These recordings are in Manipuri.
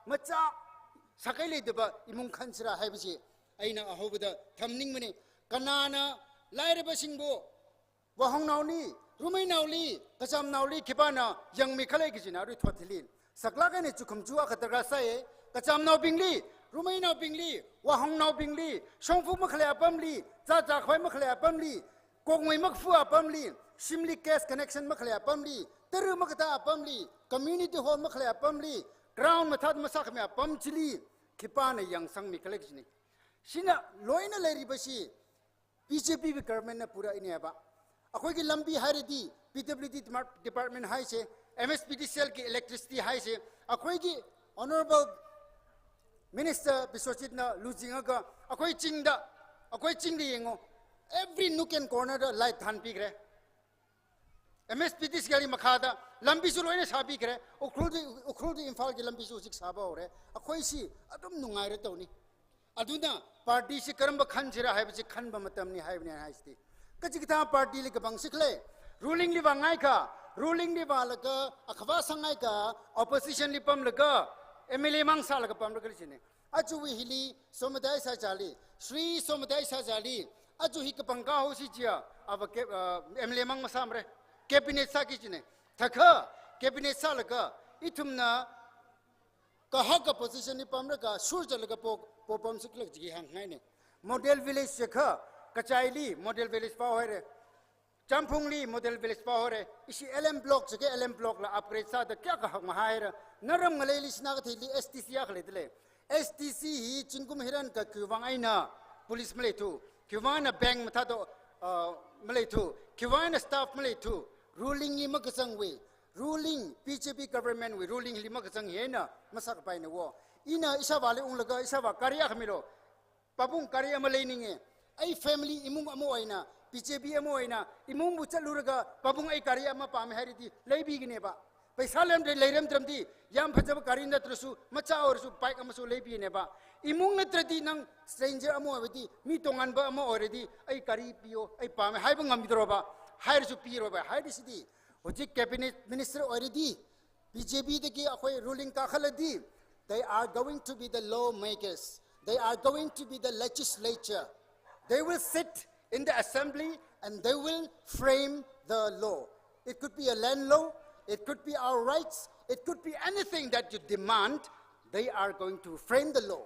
मचा सकै लेदबा इमुंग खनसरा हाइबसी अइना अहोबदा थमनिंग मने कनाना लाइरबसिंगबो वहंनावनी रुमैनावली कचामनावली खिबाना यंग मिखले किजिना रु थोथिलिन सकलागने चुखमजुआ खतरगा साए कचामनाव बिंगली रुमैनाव बिंगली वहंनाव बिंगली सोंफु मखले अपमली जा खय मखले अपमली कोंगमै मखफु अपमली सिमली केस कनेक्शन मखले अपमली तरु मखता अपमली कम्युनिटी हॉल मखले अपमली ग्राउंड मथाद मसाख में अपम चिली खिपाने यंग संग मिखले किजिनी सिना लोइना लेरिबसी बीजेपी गवर्नमेंट ने पूरा इनेबा अखोई की लंबी हारेदी पीडब्ल्यूडी डिपार्टमेंट हाई से एमएसपीडीसीएल की इलेक्ट्रिसिटी हाई से अखोई की ऑनरेबल मिनिस्टर बिस्वजित ना लुजिंगा अखोई चिंग येंगो every nook and corner light थान पीगरे एमएसपीडीसी गाड़ी मखादा लंबी सु लोइने साबी करे उखरुदी इम्फाल की लंबी सु जिक साबा होरे अखोई सी अदुम नुंगाइरे तौनी अदुना पार्टी से करम खनसिरा हाइबसी खनबा मतमनी हाइबने हाइस्ती कचिकता पार्टी ले गबंग सिखले ruling li bangai ka ruling li balaka akhwa sangai ka opposition li pam laga MLA mangsa laga pam laga chine aju wi hili somadai sa jali Shri Somadai Sajali अजु ही कपंगा हो सी जिया अब के MLA mang masam re cabinet सा की चिने थका कैबिनेट सा लगा इथुमना कहा का पोजीशन नि पम लगा सूरज लगा पोपम सिकलक जी हंग ने मॉडल विलेज से ख कचाइली मॉडल विलेज पा हो रे चंपुंगली मॉडल विलेज पा हो रे इसी LM ब्लॉक से के LM ब्लॉक ला अपग्रेड सा द क्या कहा महायर नरम मलेली स्ना का थी STC या खले दले STC ही चिंकुम हिरन का क्युवांगाइना पुलिस मले थू क्युवाना बैंक मथा तो मले थू क्युवाना स्टाफ मले थू ruling li makasang we ruling PJP government we ruling li makasang he na masak pai na wo ina isa wale ung laga isa wa karya khamiro papung karya ma leininge ai family imung amo aina PJP amo aina imung bu chaluraga papung ai karya ma pam haridi leibi gine ba paisa lem de leiram tramdi yam phajab karin na trusu macha or su bike amasu leibi ne ba imung na tradi nang stranger amo abidi mi tongan ba amo already ai kari pio ai pam hai bang amidro ba higher जो पी रोबा हायर सिदी होजी कैबिनेट मिनिस्टर already BJP दकी अखोई रूलिंग का खलदी they are going to be the lawmakers they are going to be the legislature they will sit in the assembly and they will frame the law it could be a land law it could be our rights it could be anything that you demand they are going to frame the law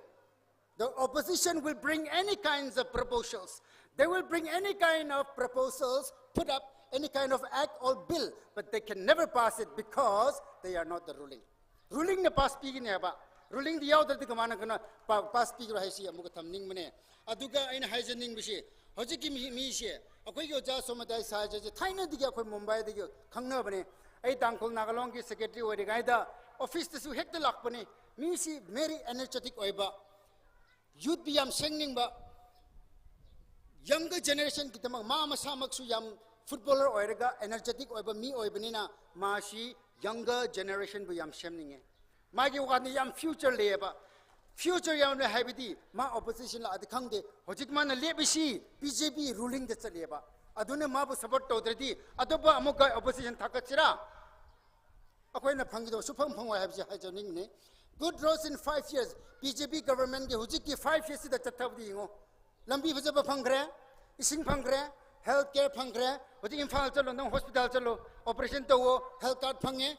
the opposition will bring any kinds of proposals they will bring any kind of proposals put up any kind of act or bill, but they can never pass it because they are not the ruling. Ruling the pass pigi ne ba. Ruling the yaw dati kamana kana pass pigi rahi siya muka thamning mane. Aduga aina haijaning bishi. Hoji ki mi siya. Akoy kyo ja somadai sahaja je. Thaina digi akoy Mumbai digi khangna bane. Ay tangkol Nagalong ki secretary ori gaida office tasu hekta lak bane. Mi si very energetic oiba. Youth bi yam sengning ba. Younger generation kita ma masamak su yam footballer oirega energetic oiba mi oibanina mashi younger generation bu yam shemninge magi wani yam future leba future yam le habidi ma opposition la adkhangde hojik man lebisi BJP ruling de chaleba adune ma bu support todredi adoba amuka opposition thakachira akoina phangido suphang phangwa habji hajoning ne good roads in 5 years BJP government ge hojik ki 5 years da chathabdi ngo lambi phajaba phangre ising phangre health care phangre odi imphal chalo nang hospital chalo operation to health card phange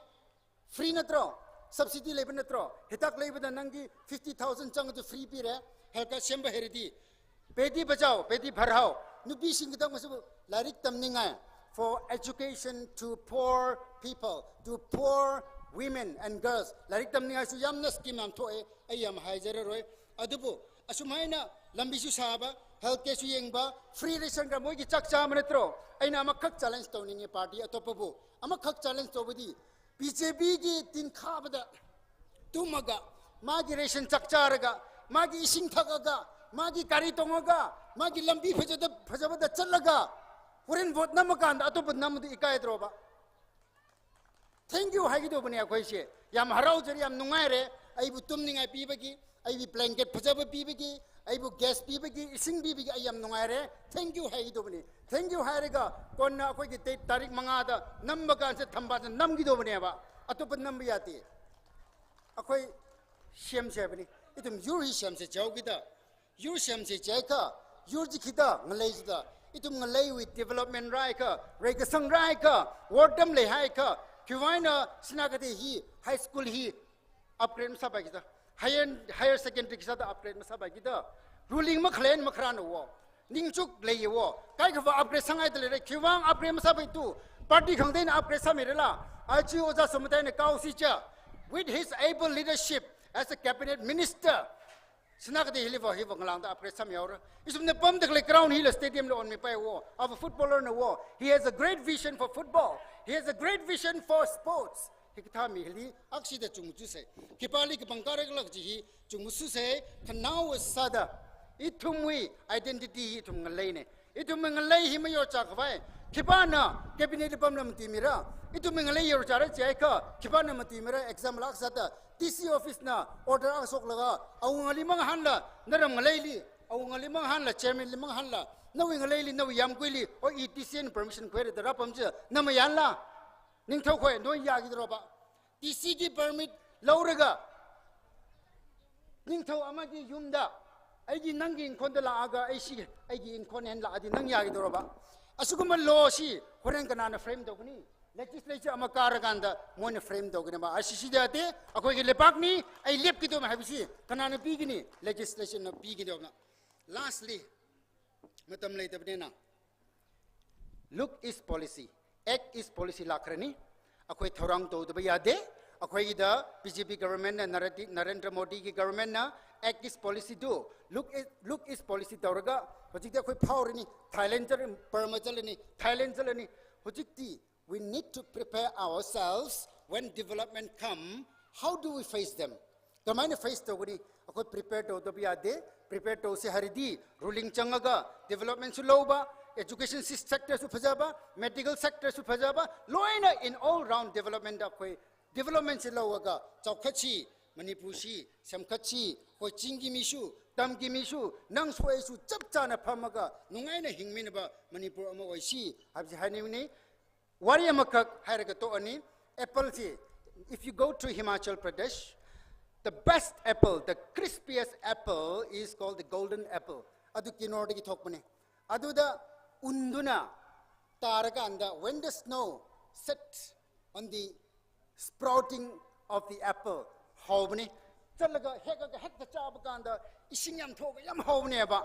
free natro subsidy lebe natro hitak lebe da nangi 50000 chang to free pire health card semba heridi beti bachao beti bharhao nubi sing da masu larik tamninga for education to poor people to poor women and girls larik tamninga su yamna scheme am thoe ayam haijare roi adubu asumaina lambi su saba health care su yengba free ration ga moi ki chak cha manetro aina amakhak challenge tawninge party atopabu amakhak challenge tobudi BJP gi tin khabada tumaga magi ration chak charaga magi ising thakaga magi kari tongaga magi lambi phajabada chalaga purin vote namakan atopa namdi ikai droba thank you hagi do bani akhoi se yam harau jari yam nungai re ai bu tumningai pibagi ai bi blanket phajaba pibagi ai bu gas pibagi ising pibagi ai yam nungai re thank you hagi do bani thank you hairega konna akhoi ki tarik manga da namba kan se thamba nam gi do bani ba atopa nam yati akhoi Shem Shabani, itum Yuri Shem se Jogida, Yur Shem se Jaka, Yurjikida, Malaysia, itum Malay with development Raika, Regasang Raika, Wardam Le Haika, Kivina, Snagati he, high school he, upgrade Masabagida, higher secondary Kisada upgrade Masabagida, ruling Maclean Macrano war, Ningchuk lay war, Kaikava upgrade Sangai, Kivan upgrade Masabitu, Party contain upgrade Samirilla, Achi Oza Sumatan Kausicha, with his able leadership as a cabinet minister. Snagati Hiliva Hivangalanda upgrade Samyora. Is from the Pum the Crown Hill Stadium on me by war, of a footballer in a war. He has a great vision for football, he has a great vision for sports. Hikatami Hili, Akshida Chumuse, Kipali Kapankaraglaji, Chumususe, Kanao Sada, Itumwi, identity itum Malene, Itumangalay Himayo Chakavai, Kipana, Cabinet Pamlam Timira, Itumangalay or Charajaka, Kipana Matimira, exam Laksata, TC office na, order Asoklaga, Aungalimang Hanla, Naram Malayli, Aungalimang Hanla, Chairman Limang Hanla, knowing a lady, no Yamquili, or ETC permission query the Rapamja, Namayala. Ningtokwe, no Yagidroba. TCG permit, Lauraga. Ningto Amadi Yumda. Agi Nangin Kondala Aga, Ashi, Agi in Konenla, Adi Nang Yagidroba. Asukuma law, she, Horanganana frame dogni. Legislature Amakaraganda, one frame dognama. Ashida de, Akogi Lepagni, I left it on Habisi, Kanana Pigini, legislation of Pigidogna. Lastly, Matam later, look is policy. Act is policy lakrani. Akoy thorang to the bayade. Akoy the BJP government and Narendra Modi government na act is policy do. Look is policy tawraga. Hojikti akoy power ni Thailand permajalani Thailand jalani. Hojikti we need to prepare ourselves when development come. How do we face them? The mind face to gani akoy prepare to the bayade. Prepare to se haridi ruling changaga development suloba. Education sector su phajaba, medical sector su phajaba, loina in all round development of development se lowaga, Chaukachi, Manipushi, Samkachi, Hoi Chingi Mishu, Tamgi Mishu, Nang Sway su Chapchana Pamaga, Nungaina Hingminaba, Manipur Amawashi, Habsi Hanimini, Wariamakak Haragato Ani, Apple. If you go to Himachal Pradesh, the best apple, the crispiest apple is called the golden apple. Adu kinordi thokmane. Adu the Unduna Taraganda, when the snow sets on the sprouting of the apple, how many? Talaga hekka chabakanda, Ishingam Toga Yam Honeba.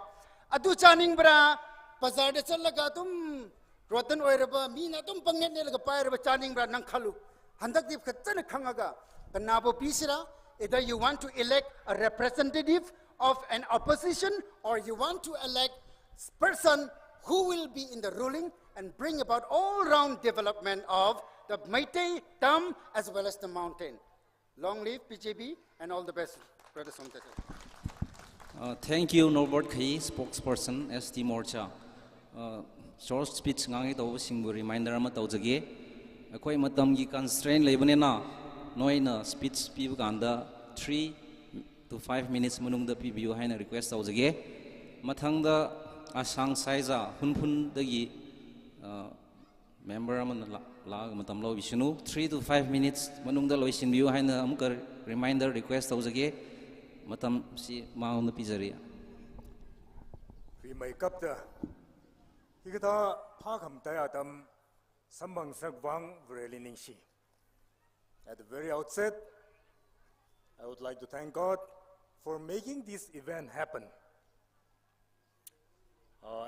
Adu Chaning Bra, Pazada Chalagatum, Rotan Oiraba, Minatum Panganelaga Pirate Chaning Bra Nankalu, Handakip Katana Kangaga, Panabo Pisira, either you want to elect a representative of an opposition or you want to elect person who will be in the ruling and bring about all-round development of the Meitei, Tam, as well as the mountain. Long live BJP and all the best, Brother Somtese. Thank you, Norbert Kei, spokesperson, ST Morcha. Short speech ngangi to singbu reminder ama tawjage. Akoi matam gi constraint lebanena noina speech pibu ganda 3 to 5 minutes manung da pibiu haina request tawjage. Mathangda Asang Saiza, Hunpun Dagi member La Matamlo Vishnu, 3 to 5 minutes, Manung the Loisin View, Hina Amker reminder request Ozage, Matam Si Maun the Pizzeria. We make up the Higata Pakam Tayatam Sambang Sagwang Vreliningshi. At the very outset, I would like to thank God for making this event happen.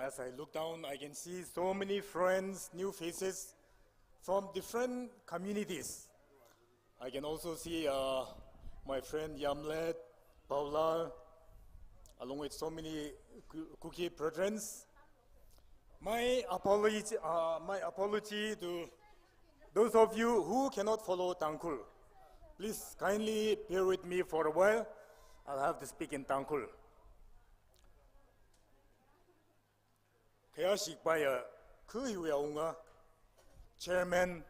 As I look down, I can see so many friends, new faces from different communities. I can also see my friend Yamlet, Paula, along with so many Kuki brethren. My apology to those of you who cannot follow Tangkul. Please kindly bear with me for a while. I'll have to speak in Tangkul. Kaya sikbaya kuhiwa unga chairman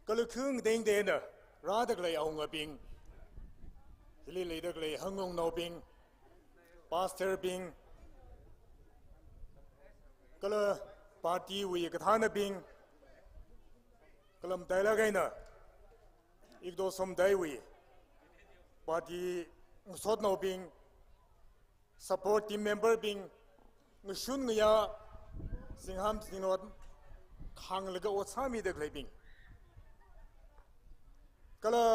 kalukung ding dena radaglay unga bing hili ledaglay hangong no bing pastor bing kala party wi kathana bing kalam dailagayna igdo som daiwi party sot no bing support team member bing ngshun ngya singham sinot khang laga osami de glebing kala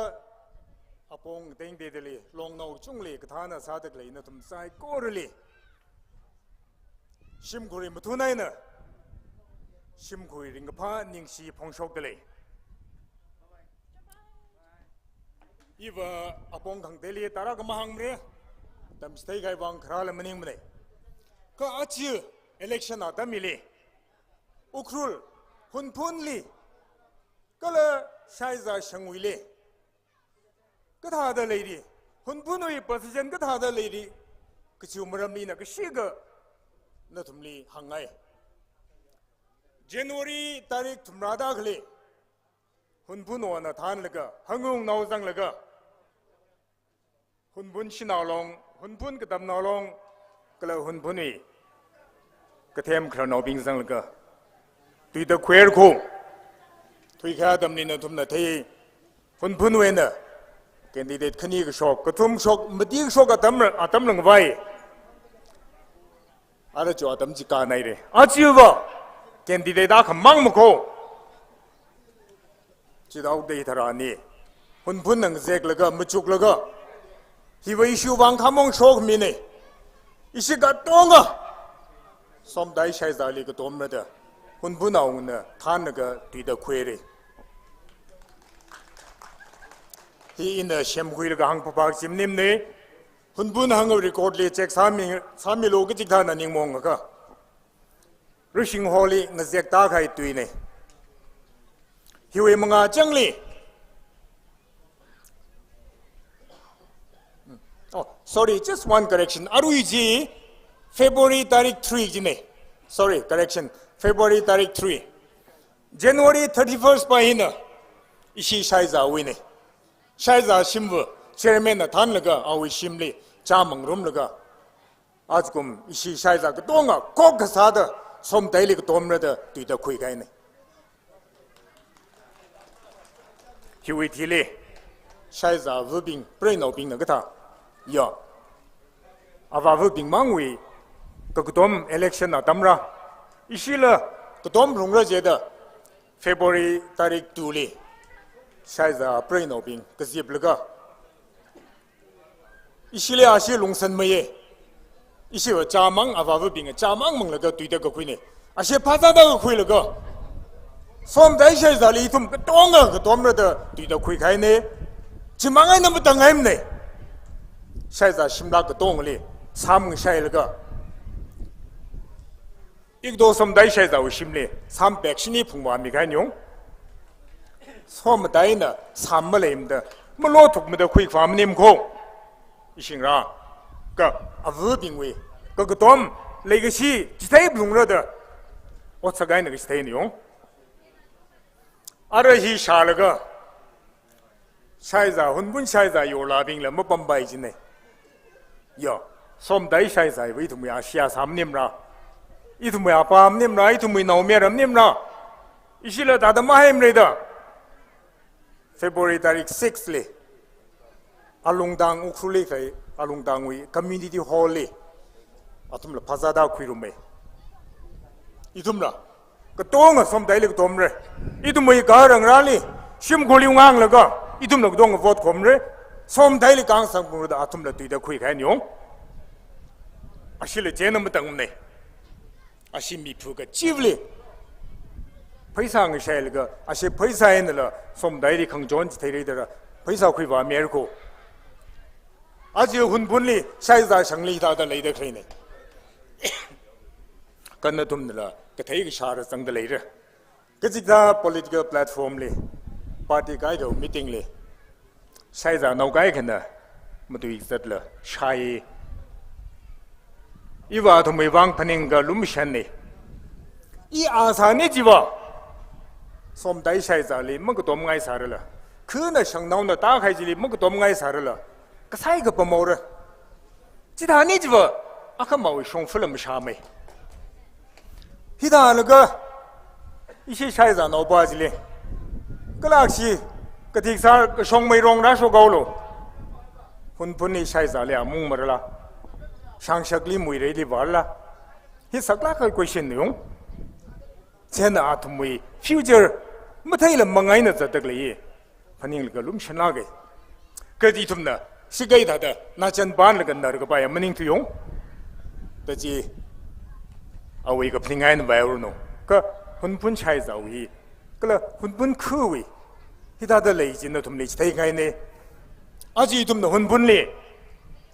apong deng de le long no chung le kathana sa de le na tum sai ko le 심 고리 무투나이나 심 고리 링파 닝시 봉쇼들레 이바 아봉 강델리 따라가 마항레 담스테이 가이방 크랄 머닝므네 그 아치 엘렉션 아담밀리 우크룰 훈푼리 그라 샤이자 샹위레 그 다다 레이디 훈푼의 포지션 그 다다 레이디 그 지우므람리나 그 시가 na tumli hangai January tarik tumrada khli hunbun wana than laga hangung nauzang laga hunbun shinalong hunbun kadam nalong kala hunbuni kathem khrano bingzang laga tui da khwer ko tui kha damni na tumna thei hunbun wena candidate khani ga shok kathum shok madi shok atam lang vai 아래 저 아담지 까나이래 아지우가 캔디데이다 금방 먹고 지다우 데이터라니 훈분능 잭라가 무축라가 히웨이 슈방 카몽 쇼크미네 이시가 똥아 솜다이 샤이자리 그 돔르다 훈분아웅나 탄나가 뒤다 퀘레 히이나 셴구이르가 항포박 짐님네 훈분 항을 리코드리 책 3일 오기 직하나 닝몽가 루싱 홀리 나잭 다가이 tuine 히웨 mga 정리 sorry just one correction 아루이지 February tarik 3 지네 sorry correction February tarik 3 January 31st 바이나 이시 샤이자 위네 샤이자 신부 chairman 탄 लगा 아위 심리 자망 룸 लगा 아즈금 이시 샤이자 그 동아 꼭 가사다 솜 데일리 그 돔르다 뒤다 쿠이가이네 히위티리 샤이자 부빙 브레이노 빙 나가타 야 아바 부빙 망위 그돔 엘렉션 나담라 이시라 그돔 롱라제다 February tarik 2리 샤이자 브레이노 빙 그집 लगा 이실에 아시 롱선매에 이시와 자망 아바브빙에 자망 먹려가 뒤다가 구이네 아시 파자다가 구이려가 솜다이샤이자리 이tum 똥아 그 돔르다 뒤다 구이 가이네 지망아이 넘부 당하임네 샤이자 심라 그 똥을리 삼응 샤이려가 이도 솜다이샤이자우 심리 300신이 풍부함이 가이뇽 솜다이나 삼물레임다 물로 독무다 구이 과문님고 이싱라 그 아브빙위 그돔 레거시 지타이 블ung러다 어차가이는 그 스테이니용 아르히 샤르가 샤이자 훈분 샤이자 요라빙라 뭐 범바이지네 야 솜다이 샤이자 위두무야 시야 삼님라 이두무야 밤님라 이두무이 나오메람님라 이실라 다다 마햄레다 February tarik 6리 알롱당 우크룰리 가이 알롱당위 커뮤니티 홀리 아tumla 파자다 쿠이루메 이tum라 그 똥아 솜다일리 그 돔레 이tum이 가랑라리 심골리웅앙라가 이tum라 그 똥아 보트 콤레 솜다일리 강상부르다 아tum라 뒤다 쿠이 가뇨 아실레 제놈 땅네 아시미푸가 찌블리 페이상의 샤일가 아시 페이사에는 솜다일리 강존지 테리더라 페이사 쿠이바 메르고 아주 훈분리 샤이자 상리다다 레이더 크리네 간나 둠느라 그 대기 샤르 상들 레이더 그지다 political platform리 party 가이도 미팅리 샤이자 나우가이 칸나 모두 있었라 샤이 이와 도메 왕 파닝가 룸샤네 이 아사네 지와 솜다이 샤이자리 먹고 돔가이 사르라 그나 상나우나 다가이지리 먹고 돔가이 사르라 그 사이가 범모르 지다니 지와 아까 마위 송풀름 샤메 히다르가 이시 샤이자 노바지리 그락시 그틱살 그 송메롱 라쇼 가울로 hun puni shai za le amung marla shang shakli mui re li warla hi sakla ka question yung chena atumui future mathai la mangai na zatak le ye phaning le lum shana ge ka di thumna sigai da da na chan ban le gan dar ga ba ya maning tu yung ta ji awi ka phingai na ba ru no ka hun pun shai za wi ka la hun pun khu wi hi da da le jin na thum le chai ngai ne aji thum na hun pun le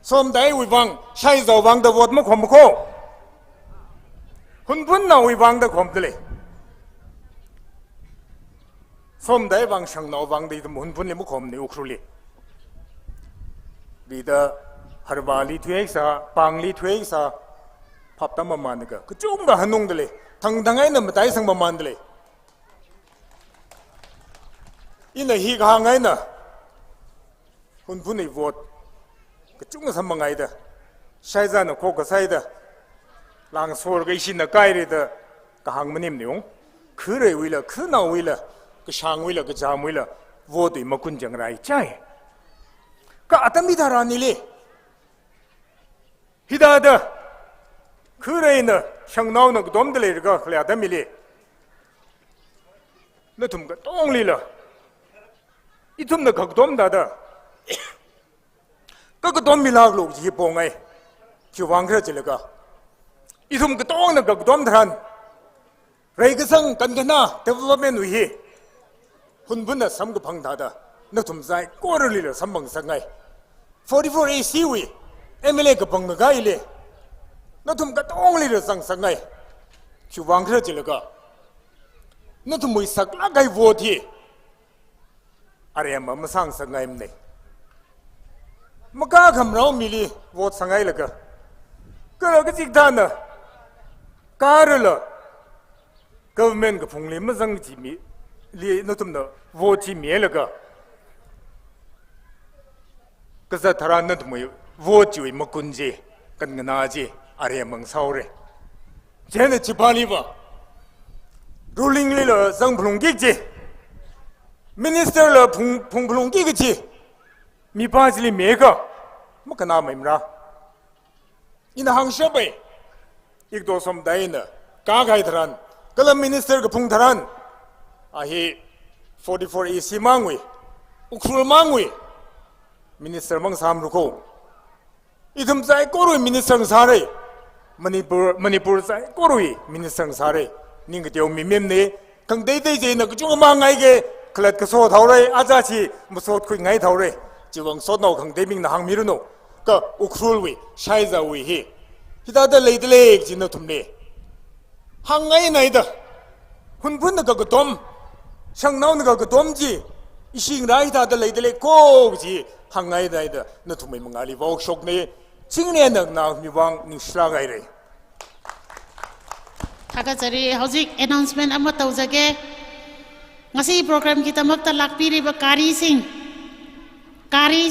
som dai wi wang shai za wang da wot ma khom ko hun pun na wi wang da khom de le som dai wang shang na wang de hun pun le mu khom ne ukru le bi da harwali thuek sa pangli thuek sa phap tam ma man ga ku chung ga hanung de le thang dangai na matai sang ma man de le ina hi ga ngai na hun pun nei vote ku chung sa ma ngai da sai za na ko ka sai da lang sor ga shin na kai re da ka hang ma nim neung khu re wi la khu na wi la ka shang wi la ka jam wi la vote ma kun jang rai chai ka atami da ra ni le hida da khu re na shang nau na dom de le ga khla da mi le na tum ga tong li la i tum na ka dom da da ka dom mi la lo ji po ngai ki wang kra chile ka i thum ka tong na ka dom thran rei ka sang kan ka na development wi hi hun bun na sam ka phang da da na thum zai ko ro li la sam bang sang ngai 44 AC wi MLA ka phang na gai le na thum ka tong li la sang sang ngai ki wang kra chile ka na thum wi sak la gai vote hi are ma ma sang sang ngai mne maka kham rao mili vote sang ngai la ka ka ga jik da na karla government ka phung le ma jang ji mi li no tum na vo chi mi la ga ka za thara na tum vo chi wi ma kun ji kan na ji are mang sau re je ne chi pa li ba ruling le la jang phung gi ji minister la phung phung gi ji mi pa ji li me ga ma ka na mai mra ina hang sha bai ik do som dai na ka gai thran kalam minister ka phung thran a hi 44 AC mangwi ukhul mangwi minister mang sam ru ko idum zai ko ru minister sa re manipur zai ko ru minister sa re ning teu mi mem ne kang dei dei je na ku chung ma ngai ge klat ka so thau re aja chi mu so khu ngai thau re jiwang so no kang dei ming na hang mi ru no ka ukhul wi shai za wi hi hida da lei de lei jin no thum ne hang ngai nai da hun phun na ka ka tom sang nau na ka ka tom ji ising rai da da lei de lei ko ji hang ngai dai da na thum mai mangali wok shok ne ching ne na na mi wang ning shla gai re Thakachari hojik announcement ama taujage ngasi program kita makta lakpiri ba kari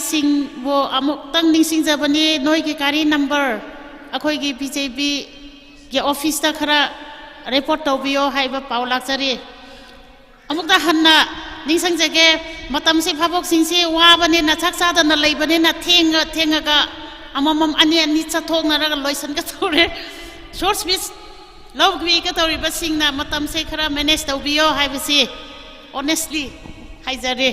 sing bo amuk tang ning sing jabani noi ki kari number akhoi gi BJP ki office ta khara report tawbiyo haiba paw lakchari amuk ta hanna ning sang jage matam se phabok sing se wa bani na chaksa da na lei bani na thenga ga amamam ani cha thong na ra loisan ka thore short speech love gwi ka tori ba sing na matam se khara manage tawbiyo haiba si honestly haijare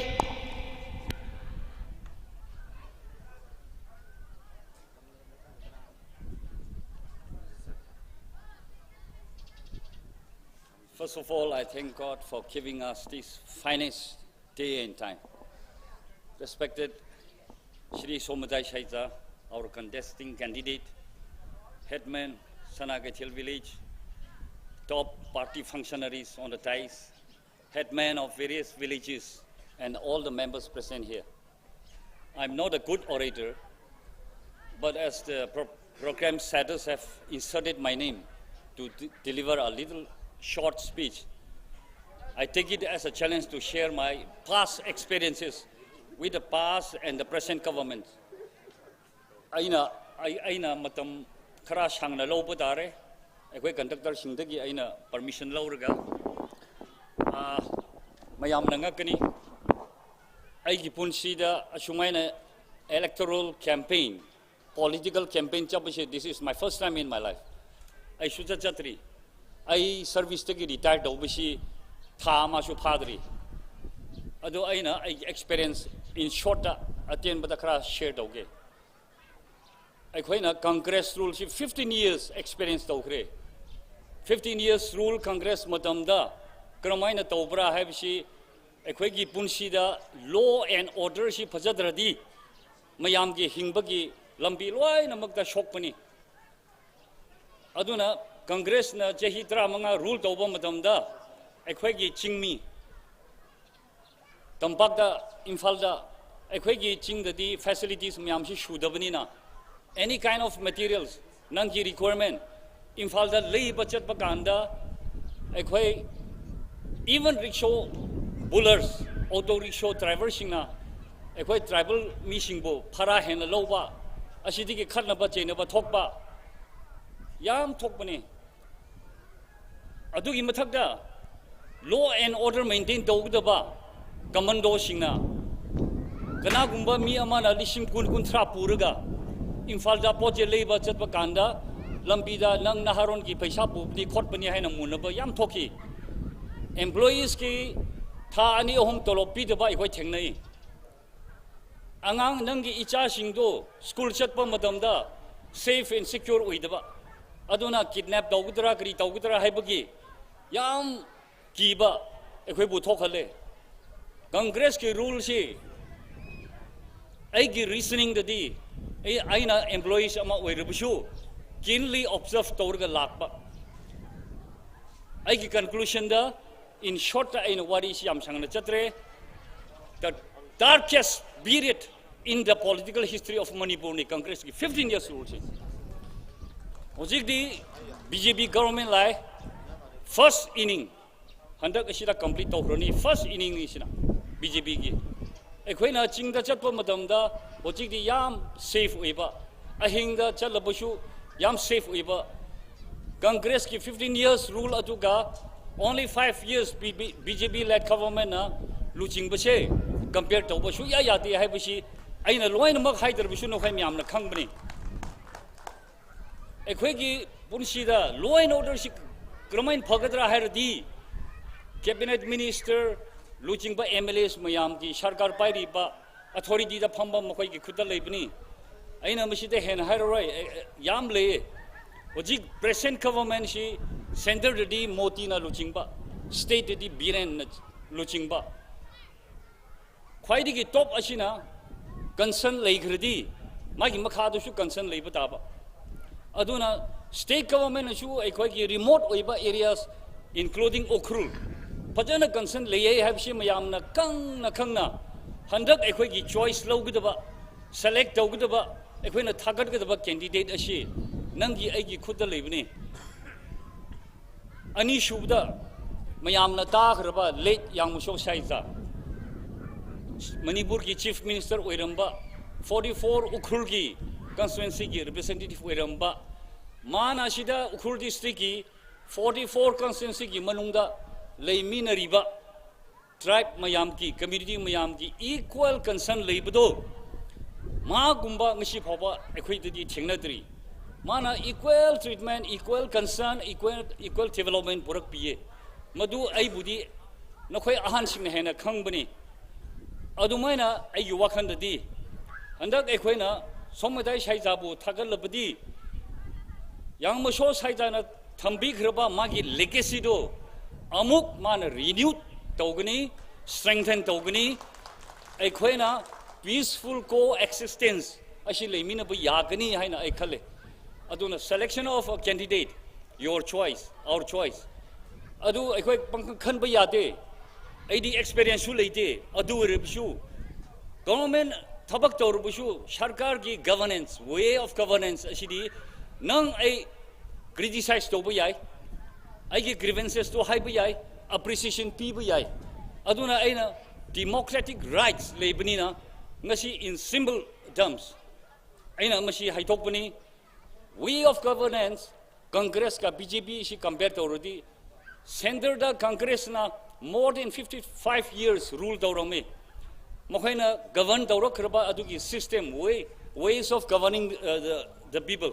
First of all, I thank God for giving us this finest day and time. Respected Shri Somajai Shaija, our contesting candidate, headman, Sanagatil village, top party functionaries on the dais, headman of various villages, and all the members present here. I'm not a good orator, but as the program setters have inserted my name to deliver a little short speech, I take it as a challenge to share my past experiences with the past and the present government. Aina matam khara shangna lobo dare, ekoi conductor singdagi aina permission lauraga. Mayam nangakani. Aigi punsida ashumaina electoral campaign, political campaign, this is my first time in my life. I should chatri. I service to retired overseas, Tama Padri. Although I experience in short attend but the class shared okay. I quite Congress rule 15 years experience to 15 years rule Congress Madamda, Gramina Tobra have she a quaggy punshida, law and order she Pazadradi, Mayamgi Hingbagi, Lambi Loy, Namaka Shokpani. Aduna, Congress na Jehitra Manga ruled over Madamda, a quaggy Chingmi. Tampaka Infalda, a quaggy Ching the facilities Miamshi Shudabanina. Any kind of materials, Nanki requirement, Infalda lay budget Baganda, a quay, even rickshaw bullers, auto rickshaw drivers, a quay tribal mission bo, Parahen, Loba, Ashitiki Karnaba, Jenaba, Tokba, Yam Tokbani. Adugi Matagda, law and order maintained Dogdaba, Gamando Shina, Ganagumba Miamana, Lishim Kuntra Puraga. Infalda Poje Labor Chatbakanda, Lambida, Nang Naharon ki Peshapu, the company Hanamunaba, Yam Toki. Employees ki Tani home tolopita by Whiting. Angang Nangi Ichashing do, school Chatpa Madamda, safe and secure Widaba. Aduna kidnap Dogudra, Gritogudra Habagi, Yam Kiba, Equibu Tokale. Congress ki rule she. I give reasoning the day. Aina employees ama werebushu keenly observe Torga Lakba. I give conclusion da in short in what is Yam Sangana Chatre, the darkest period in the political history of Manipur Congress 15 years old. Ojigdi BJP government lai first inning Handak Ashira complete Toroni first inning is BJP gi. Equina Ching the Chatpa Madamda, Ojigi Yam safe Uba. I think the Chalabushu Yam safe Uba. Congress ki 15 years rule Atuga, only 5 years BJP led government Luching Bashe compared to Bashu Yayati Habishi. I know Loin Mak Haider Bishuno Hamiam the company. Equigi Bunshida, law and order she Gramain Pagadra Haradi, cabinet minister. Looking by MLAs Mayamki, Sharkar Pairiba, authority the Pamba Mokai Kuta Labni. I know Mishite Hen Harai, Yamle, Ojig present government she center the Motina Luchingba, state the Biren Luchingba. Quite the top Ashina, concern Lake Redi, Maki Makadushu concern Labotaba. Aduna, state government issue a quite remote Oiba areas, including Okrul. Pajana concern lay have she mayamna kang na kangna. Handak equigi choice low gudaba, select Ogudaba, equina target gudaba candidate a she, Nangi Egi Kuta Livni. Ani Shubda, Mayamna Tagraba, late Yamusho Saiza. Manipurki Chief Minister Wiramba, 44 Ukurgi, constituency representative Wiramba, Mana Shida Ukur district, 44 constituency Manunga. Laymina Riba, tribe Mayamki, community Mayamki, equal concern Labdo. Ma Gumba Mishipova, equated Chinatri. Mana equal treatment, equal concern, equal development, Burak Pie. Madu Aibudi, Nokai Ahansing Hena Kambani. Adumana, Ayuwakan the D. And that Equina, Somadai Shaizabu, Tagalabadi. Young Masho Saidana, Tambik Raba Magi, legacy do. Amuk man renewed Togani, strengthened Togani, Equena, peaceful coexistence. Actually, Minabu Yagani, Haina Ekale. Aduna selection of a candidate, your choice, our choice. Adu Equek Kanbayade, AD experiential late, Adu Ribshu. Government Tabak Torbushu, Sharkargi governance, way of governance, Ashidi, Nang I criticize Tobayai. I give grievances to Haibayai, appreciation PBI. Aduna Aina, democratic rights, Lebanina, Nashi in simple terms. Aina Mashi Haitopani, way of governance, Congress ka BJP she compared already. Center the Congress na more than 55 years ruled over me. Mokaina govern Dauro Kraba Adugi system, ways of governing the people.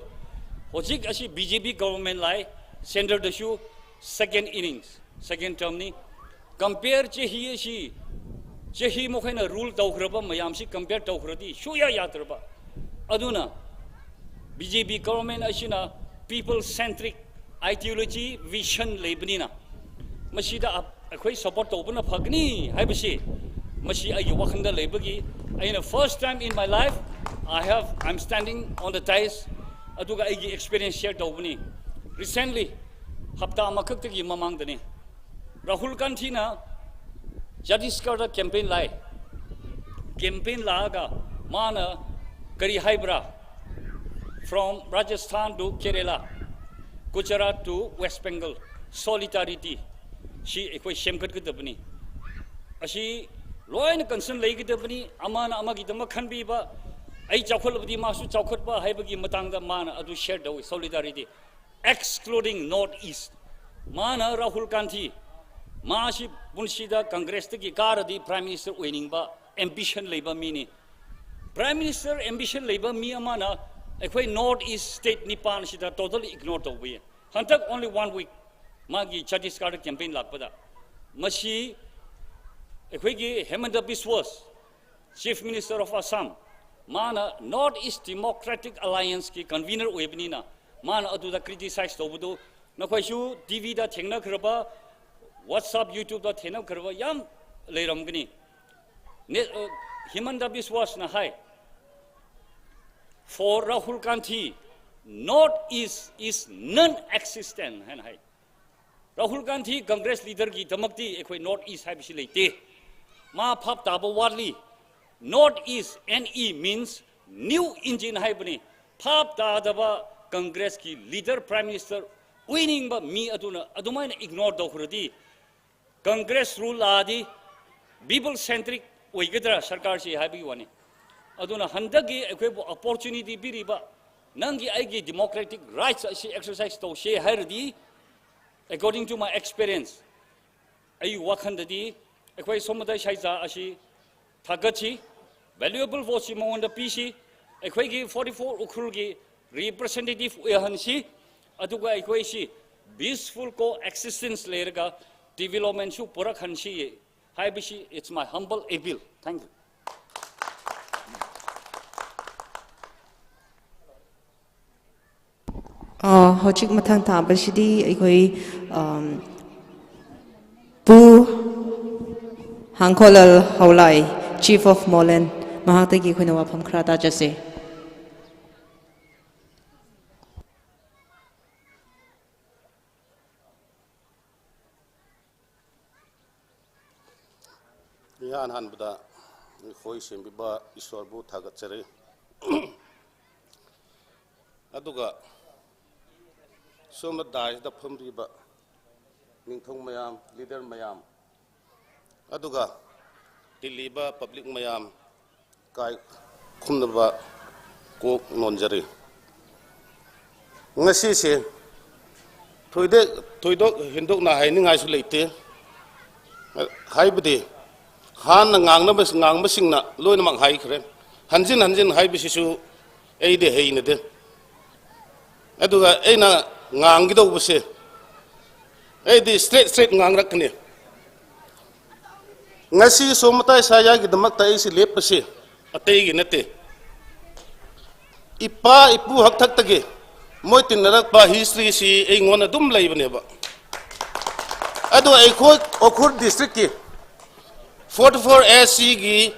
Hojik Ashi BJP government lai, center the shoe, second innings, second term ni. Compare Chehi Mokaina rule Daukraba, Mayamsi, compare Daukradi, Shuya Yatraba. Aduna, BJP government Ashina, people centric ideology, vision, Lebanina. Mashida akwai support tawbana phagni haibasi mashi ay wakhanda lebagi in the first time in my life I'm standing on the dais aduga ay experience share tawbani recently hafta amakak tagi mamang dani Rahul Gandhi na Chhattisgarh campaign laga mana kari haibra from Rajasthan to Kerala, Gujarat to West Bengal, solidarity. She equate Shemkat Kitabani. Ashi Loin concern Lake Kitabani, Amana Amagitama can be ba a chakol of the Masu Chakotba, Haibagi Matanga Mana, Adu shared with solidarity, excluding Northeast. Mana Rahul Gandhi, Mashi Bunshida, Congress Tiki Kara, the Prime Minister winning ba, ambition labor meaning. Prime Minister ambition labor me amana, equate Northeast state Nipan Shida totally ignored the way. Hunter only 1 week. Magi Chhattisgarh campaign lakpada. Mashi equigi Hemanta Biswas, Chief Minister of Assam, Mana Northeast Democratic Alliance ki convener webnina, Mana adu da criticize tobudu, Nakwaishu TV da Tengna Kraba, WhatsApp, YouTube da Tengna Kraba, Yam Leramgni. Hemanta Biswas na hai. For Rahul Gandhi, Northeast is non-existent. Rahul Gandhi, Congress leader ki damakti ekoi Northeast haibisi leite. Ma phap tabo wadli. Northeast NE means new engine haibani. Phap tadaba Congress ki leader Prime Minister winning ba mi adumai ignore dokuradi. Congress rule adi people centric oigadra sarkar si haibi wani. Aduna handagi ekoi opportunity biriba. Nangi aigi democratic rights si exercise to she hairdi. According to my experience, ayu wakhandadi, equai somadai shaiza ashi, thagachi, valuable votes among the PC, equai 44 ukurgi, representative uyahansi, aduga equai peaceful coexistence lerga, development shu purakhansi, haibishi, it's my humble appeal. Thank you. Hojik mathang tabashidi aikoi Pu Hangkolal Haulai, Chief of Molen, Mahatagi Kunawa from Krata Jase. Yan Hanbada, Hois and Biba, Isorbu Tagatsere Aduga. Soma dies the Pumbiba Ningtong Mayam, leader Mayam Aduga Diliba, public Mayam Kai Kundaba Go Nonjari Nasi Toido Hinduk na hiding isolated Haibadi Han Nangnabas Nangmasing Loinamang Haikren Hanjin Haibishu Aide Hainade Aduga Ena Ngangido was it. The straight Nangrakne Nasi Somata Sayagi, the Mata is lepase, a taginete. Ipa Ipu Haktake, Moitin Rakpa history, she ain't one a dum labor. Adu a quote Okur district 44 SCG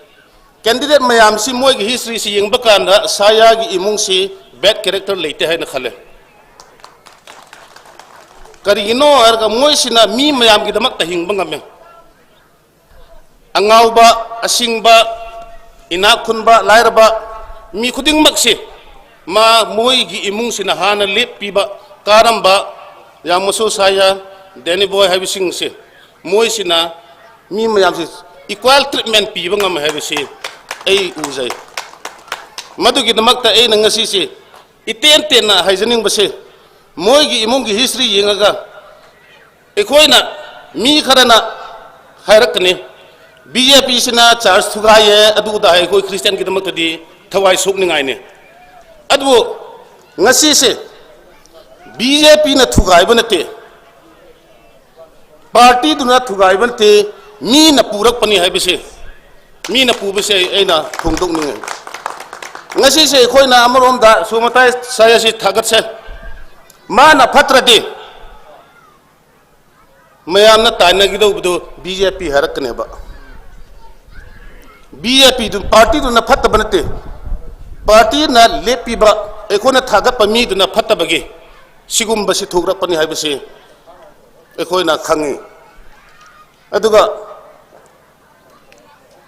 candidate Mayam Simoy history, seeing Bakanda, Sayagi Imungsi, bad character later in the Hale. Karino arga moisina mi mayam gi damak tahing bangam angauba asingba inakunba lairba mi khuding makse ma moi gi imung sina hana lep piba karamba yamuso saya deni boy habising se moisina mi mayam se equal treatment piba ngam habisi ei uzai madu gi damak ta ei nangasi se iten na haizening base Moigi imungi history yengaga ekoina mi kharana hairakne BJP Cina charge थुगाई है अदुदा है कोई क्रिश्चियन की दमक दी थवाई सोकनिंगाई ने अदु ngasi se BJP na thugai banate party du na thugai banate mi na purak pani hai bise mi na pu bise aina thongdok ni ngasi se khoi na amarom da sumatai saya si thagat se ma na phatra de mayam na taina gi do BJP harak ne ba BJP du party du na phat banate party na lepi ba एकोना थागत Pammi दुना फत्ता बगे सिगुम बसी थोगरा पनी हाय बसे एकोना खंगे अदुगा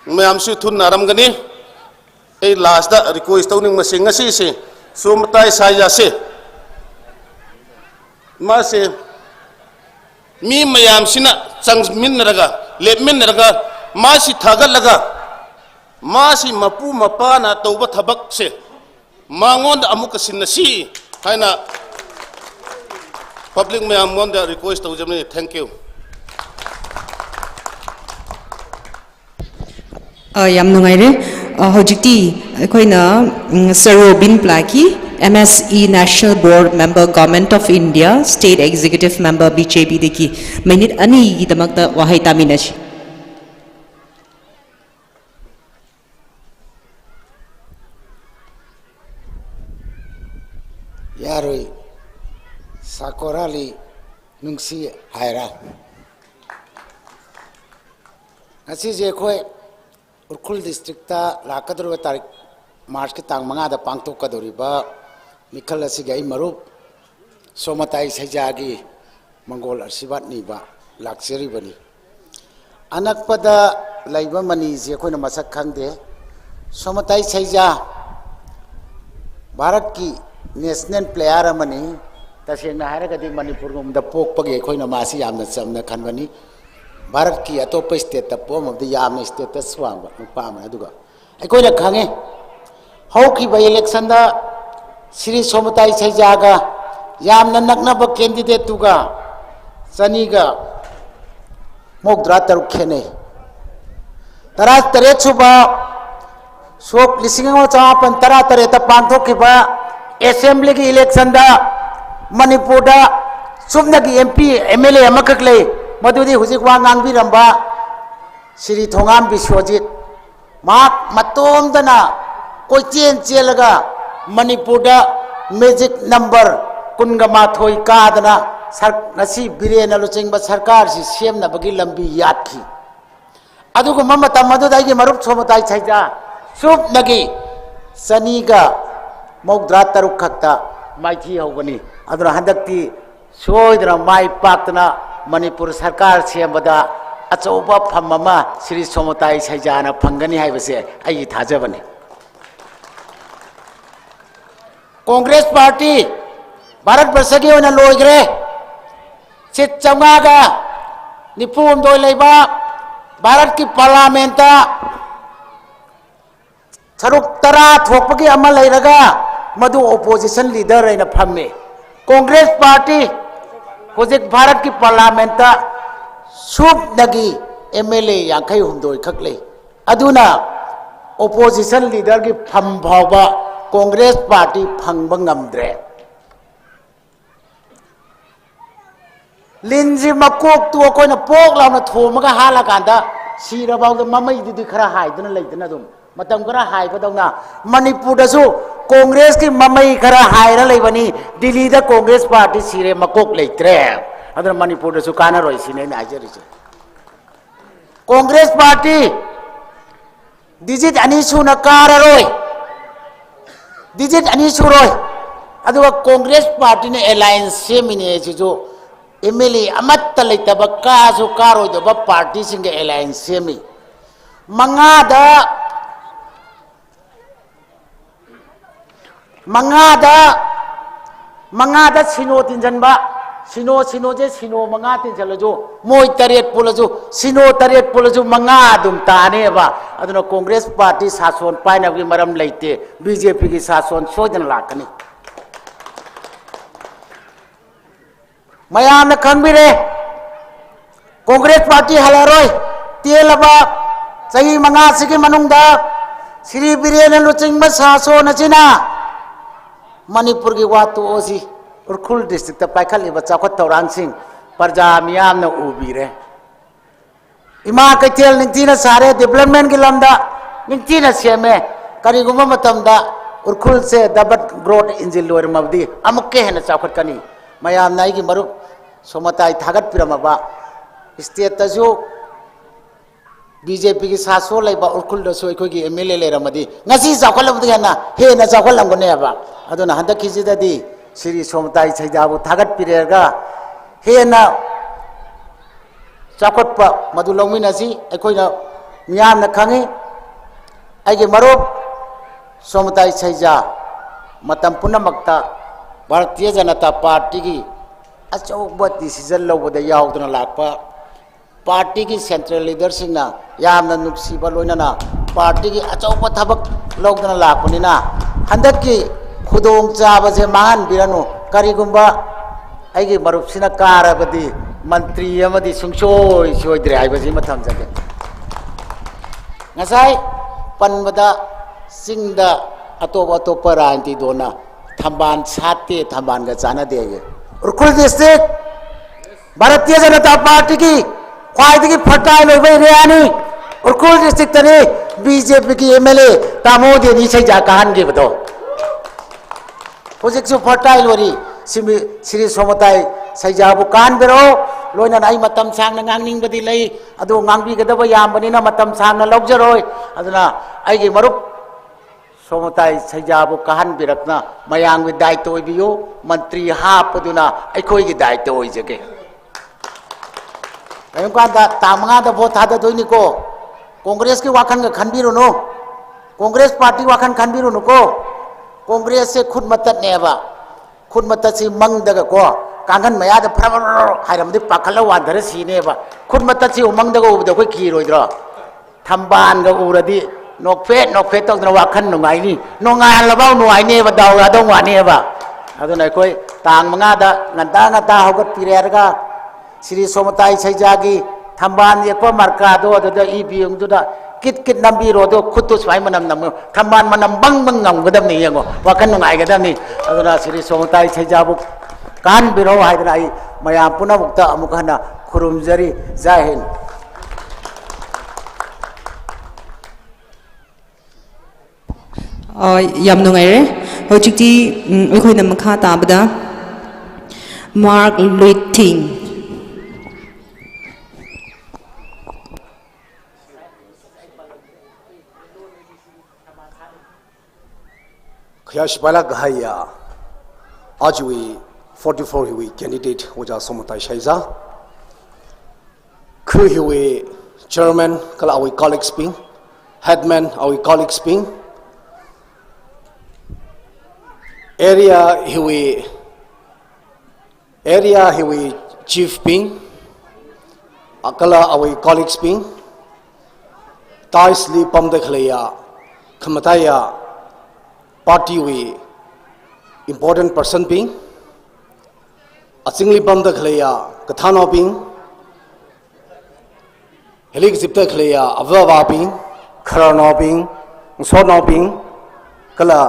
मैं आमसु थुन नारम गनी ए लास्ट दा रिक्वेस्ट तौनिंग मसे ngasi से सोमताई साया से मा से मी मयाम सिना चंगमिन रगा लेमिन रगा मा सि थागत लगा मा सि मपु मपा ना तौबा थबक से मांगोंद अमुक सिन्नसी है ना पब्लिक में आमोंद रिक्वेस्ट हो जमने थैंक यू याम नुंगाइरे होजिती अखोइना सर रोबिन प्लाकी MSE National Board Member Government of India State Executive Member BJP deki minute ani gi damakta wahai taminashi यारोई साकोराली नुंसी हायरा असी जे खोय उरखुल डिस्ट्रिक्ट ता लाकदरवा तारीख मार्च के तांग मंगा दा पांगतो कदोरिबा मिखल असी गई मरुप सोमताई सैजागी मंगोल अर्सिबात नीबा लाक्चरी बनी अनकपदा लाइबा मनी जे खोयना मसक खंगदे सोमताई सैजा भारत की नेशनल प्लेयर अमनी तसेंगना हारगदि मणिपुर गुमदा पोकपगे खोइना मासी यामना चमना खनबनी भारत की अतोप स्टेट ता पोमबदि यामना स्टेटस वांग नुपाम अदुगा अखोइना खंगे हौकी बा इलेक्शन दा श्री सोमताई सैजागा यामना नकनब कैंडिडेट तुगा चनीगा मोगद्रा तरुक खेने तरा तरेत सुबा सोक लिसिंगो चापन तरा तरेत पांथोकिबा असेंबली की इलेक्शन दा मणिपुर दा सुमना की MP MLA अमकक ले मधुदी हुजिक वा ngangbiramba श्री थोंगाम बिश्वजित माक मतोम दना कोई चेन चेलगा मणिपुर दा मैजिक नंबर कुनगमा थोई कादना सर नसी बिरेन लुचिंगबा सरकार सि सेमनबगी लंबी यादखी अदुगु ममता मधुदाई मरुप सोमताई छैजा सुमनगी सनीगा मौद्रा तरुक खत्ता माइथी होगनी अदुना हंदक्ति सोइदना माइ पाक्तना मणिपुर सरकार सेमबदा अचौबा फम्ममा श्री सोमताई सैजाना फंगनी हाइबसे आई थाजबनी कांग्रेस पार्टी भारत वर्ष की ओना लोइग्रे सिट चंगागा निपुम दोय लेबा भारत की पार्लियामेंट सरुक तरा थोपगी अमा लेरगा मधु ओपोजिशन लीडर है फमे कांग्रेस पार्टी हजिक भारत की पार्लियामेंट सूबनगी MLA यांखई हुमदोय खकले अदुना ओपोजिशन लीडर की फम भावबा कांग्रेस पार्टी फंगबा ngamdre लिंजी मकोक तो कोइना पोक लाउना थोमगा हाला कांदा सिरबाव ममई दिदि खरा हाइदना लेदना दुम मतम खरा हाइबदौना मणिपुर दसु कांग्रेस की ममई खरा हाइरा लेबनी दिल्ली दा कांग्रेस पार्टी सिरे मकोक लेत्रे अदर मणिपुर दसु काना रोय सिने नाइजरिसे कांग्रेस पार्टी डिजिट अनिसु न काररोय डिजिट अनिसु रोय अदुवा कांग्रेस पार्टी ने अलायंस सेमिने जो MLA अमत्त लेतब कासु कारोयदब पार्टी सिंगे अलायंस सेमी मंगादा सिनो तिनजनबा सिनो जे सिनो मंगा तिनजलजो मोय तरेत पुलजो सिनो तरेत पुलजो मंगा दुम तानेबा अदुना कांग्रेस पार्टी शासन पाइनबगी मरम लेते BJP की शासन सोजन लाकनी मयाम खंबिरे कांग्रेस पार्टी हलारोय तेलबा चही मंगा सिगी मनुंगदा श्री बिरेन लुचिंग सासो नचिना मणिपुर की वातु ओसी उरखुल डिस्ट्रिक्ट पाखल चाखत तौरांग सिंह प्रजा मियाम न उबीरे इमा कैथेल निंगतीना सारे डेवलपमेंट की लमदा निंगतीना सेमे करिगुमा मतमदा उरखुल से डबल ग्रोथ इंजिन लोर मबदी अमुके हेन चाखत कनी मयाम नाई की मरुप सोमताई थागत पिरमबा स्टेट तजु बीजेपी की सासो लेबा उरखुल दसो अखोगी एमएलए लेरमदी ngasi चाखलबदी हेना हेना चाखलंगनेबा अदुना हंदक खिजिददी श्री सोमताई सैजाबु थागत पिरेगा हेना चाखत मधु लौमिनसी अखोइना मियामना खंगी आगे मरुप सोमताई सैजा मतम पुनमक्ता भारतीय जनता पार्टी की अचौब डिसीजन लौबदा यावदना लाकपा पार्टी की सेंट्रल लीडर सिंगना यामना नुक्सीबा लोइनाना पार्टी की अचौब थबक लौदना लाकपनिना हंदक की खुदोंग चाबसे माहन बिरनु करिगुंबा आगे मरुपसिना कारबदी मंत्री अमदी सुंगसोय सोयद्रे हाइबसी मथम जगे ngasai panbada singda atop ranti dona thamban sate thamban ga chana de urkhul district bharatiya janata party ki khwaidagi fertile loibai reani urkhul district tani bjp ki mla tamode ni saija kahan ge bado project su fertile ori Shri सोमताई सैजाबु कान बेरो लोइना नाई मतम सांगना ngang बदी लई अदो ngang गदब यामबनिना मतम सांगना लौजरोय अदना आइगे मरुप सोमताई सैजाबु काहन बिरकना मयांग वि दायित्व ओइबियो मंत्री हापदुना अखोई की दायित्व ओइजगे अयंकादा तामंगा द भोट थादा दोइनिको कांग्रेस की वाखन ग खनबिरुनो कांग्रेस पार्टी वाखन खनबिरुनो को कांग्रेस से खुद मतत नेबा खुद मतसी मंगदगा को कांगन मयाद फरबर हाइरमदि पाखल वाधर सीनेबा खुद मतसी उमंगदगा उबदा कोई कीरोइद्रो थंबान ग उरदि नोकफे तौदना वाखन नुगाइनी नोंगान लबाव नुआइनेबा दावगा दंवानेबा अदुना कोई तांग मंगादा nganta होगत पिरेरगा श्री सोमताई सैजागी थंबान येको मार्कादो अदुदा ईबीएम दुदा कित नंबी रोदो खुद स्वाई मनम नम थमान मनम बंग बंग ngमगदमनी यंगो वाखन नुगाइगदमनी अदुना श्री सोमताई सैजाबु कान बिरो हाइदना आई मया पुनमुक्ता अमुखना खुरुमजरी जय Hind yam nungaire hojikti akhoi makha tabada Mark Luiting Khayashbala Gahaya Ajwi 44 Hiwi candidate Waja Somatai Shaiza Khu Hiwi chairman Kala Awi colleagues Ping headman Awi colleagues Ping area Hiwi chief Ping Akala Awi colleagues Ping Taisli Pamdekhlaya Khamataya party we important person being asingli bam da khleya kathano being helik zipta khleya avwa being kharano being sono being kala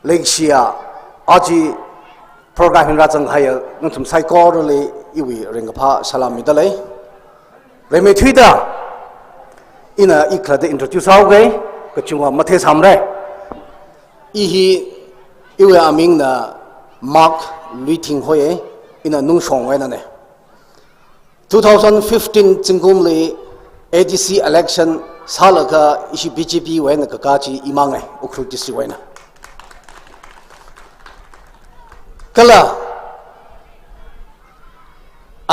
leksia aji program ra chang haya ngum psycho le iwi rengapha salami dalai reme thuida ina ikla de introduce auge kachunga mathe samre ihi iwe aming na Mark Luiting hoye ina nung song wena ne 2015 chingumli ADC election salaka ishi BJP wena kakachi imangai ukhru disi wena kala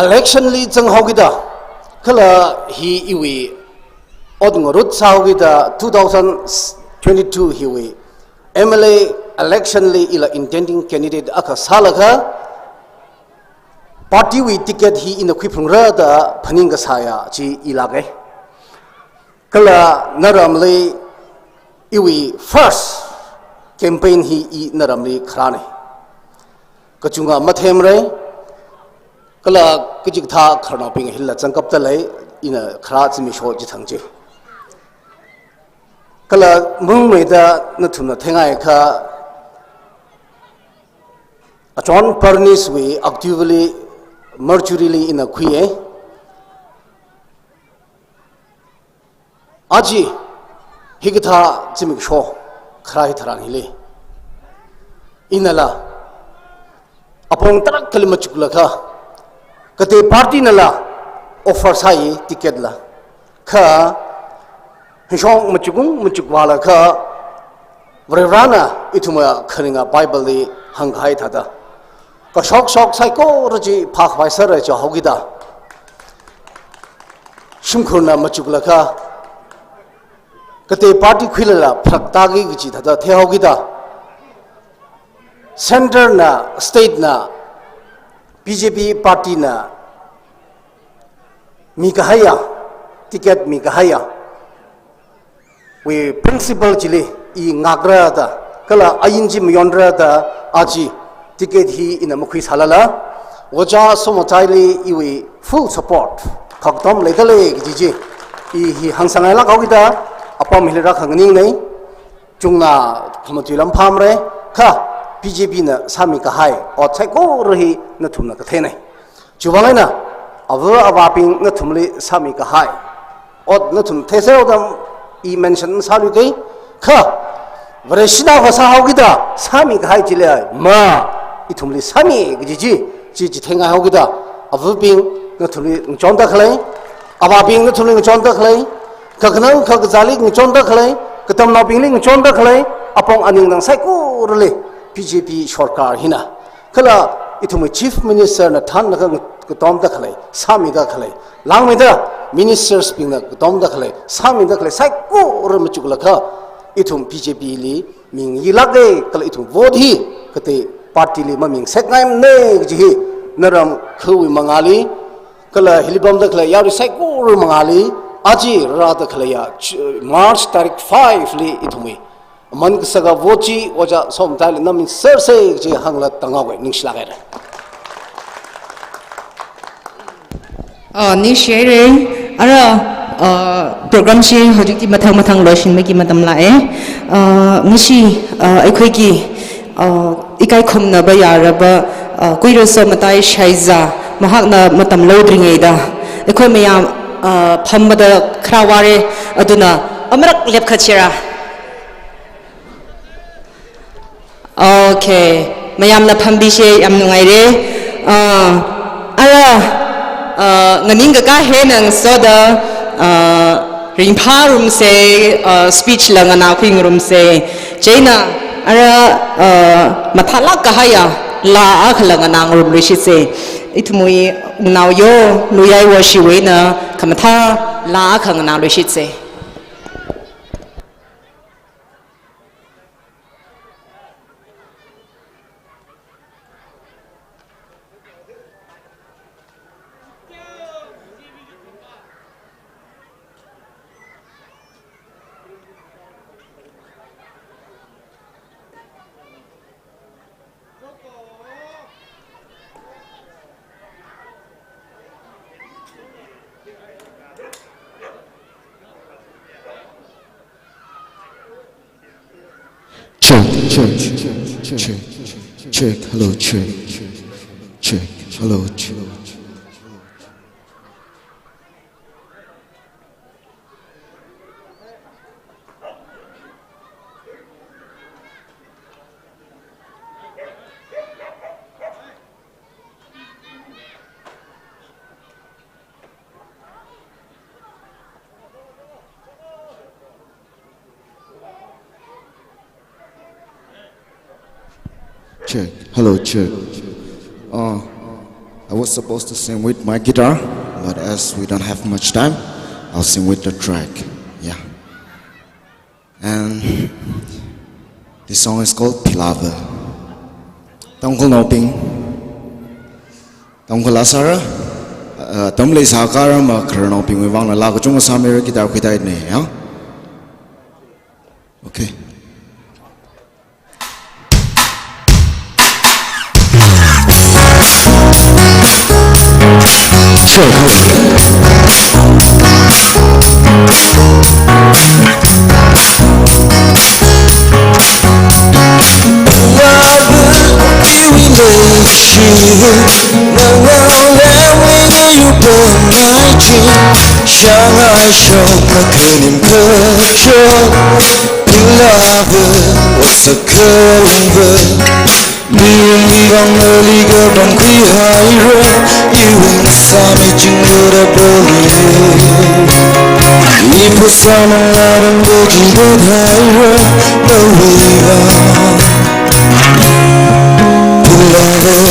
election li chang hogida kala hi iwe odngorut sahogida 2022 hiwe MLA election li ila intending candidate aka salaka party we ticket hi in the khiprungra da phaninga saya chi ilage kala naramli iwi first campaign hi I naramli khrane kachunga mathemre kala kijik tha kharna ping hilla changkap ta lai ina khara chimi sho ji thangje kala mung me da na thumna thengai kha John Pernis we actively mercurily in a quie aji higitha chimi sho khara hi tharang hile inala apong tarak kalima chukla kha kate party nala offer sai ticket la kha hishong machugwala kha vrana ituma kharinga bible li hanghai thada ka shok sai ko roji phak vai sar cha hogida shimkhurna machugla kha kate party khilala phrakta gi chi thada the hogida center na state na BJP party na mikahaya ticket mikahaya we principal chile I ngagra da kala ayinji myondra da aji ticket hi ina mukhi salala oja somotaili iwi full support khakdom ledale giji hi hangsangai la gawida apam hilera khangning nei chungna khamatulam phamre kha BJP na sami ka hai or ko rahi na thumna ka thenai chubalai na awa awaping na thumli sami ka hai or na thum thesel dam I mention salu kai kha vreshina hosa hogida sami ka hai chile ma I thumli sami ji thenga hogida awaping na thumli chonda khlai awaping na thumli chonda khlai kaknang khak zalik chonda khlai katam na pingling chonda khlai apong aning nang sai ko rele BJP Sarkar hina kala itumi chief minister na than na tom da khalai sami da khalai langme da ministers ping na tom da khalai sami da khalai sai ko ram chukla kha itum BJP li ming yilage kala itum vote hi kate party li maming sekngaim ne ji naram khui mangali kala hilibam da khalai yari sai ko mangali aji ra da khalai ya March tarik 5 li itumi man saga vochi oja som tal namin sir se je hangla tangawe ningsla gare ni share ara program shi hojiki mathang loishin me ki matam la ngisi aikhoi ki ikai khumna ba yaraba kuiro so matai shaiza mahakna matam lodringe da aikhoi mayam phambada khraware aduna amrak lepkhachira Okay, mayam na pambishe yam nungai re. Ara nganing ka he nang soda ringpa room se speech lang ana khing room se China ara mathala ka haya la akhala nang room rishi se itmui naw yo luyai wa shi we na kamatha la akhang na rishi se Check, hello, check, hello, check. Check, hello, check. I was supposed to sing with my guitar, but as we don't have much time, I'll sing with the track. Yeah. And this song is called Pilava. Tongkol Noping. Tongkol Asara. Tomley Sakara Makar Noping. We want to lag Junga Samir guitar with that name. Okay. Sure. 相爱手那颗念可说 Beloved what's a cover 你用力往哪里个方块海热因为萨米进入的玻璃一不撒满拉动的记得太热 No way Beloved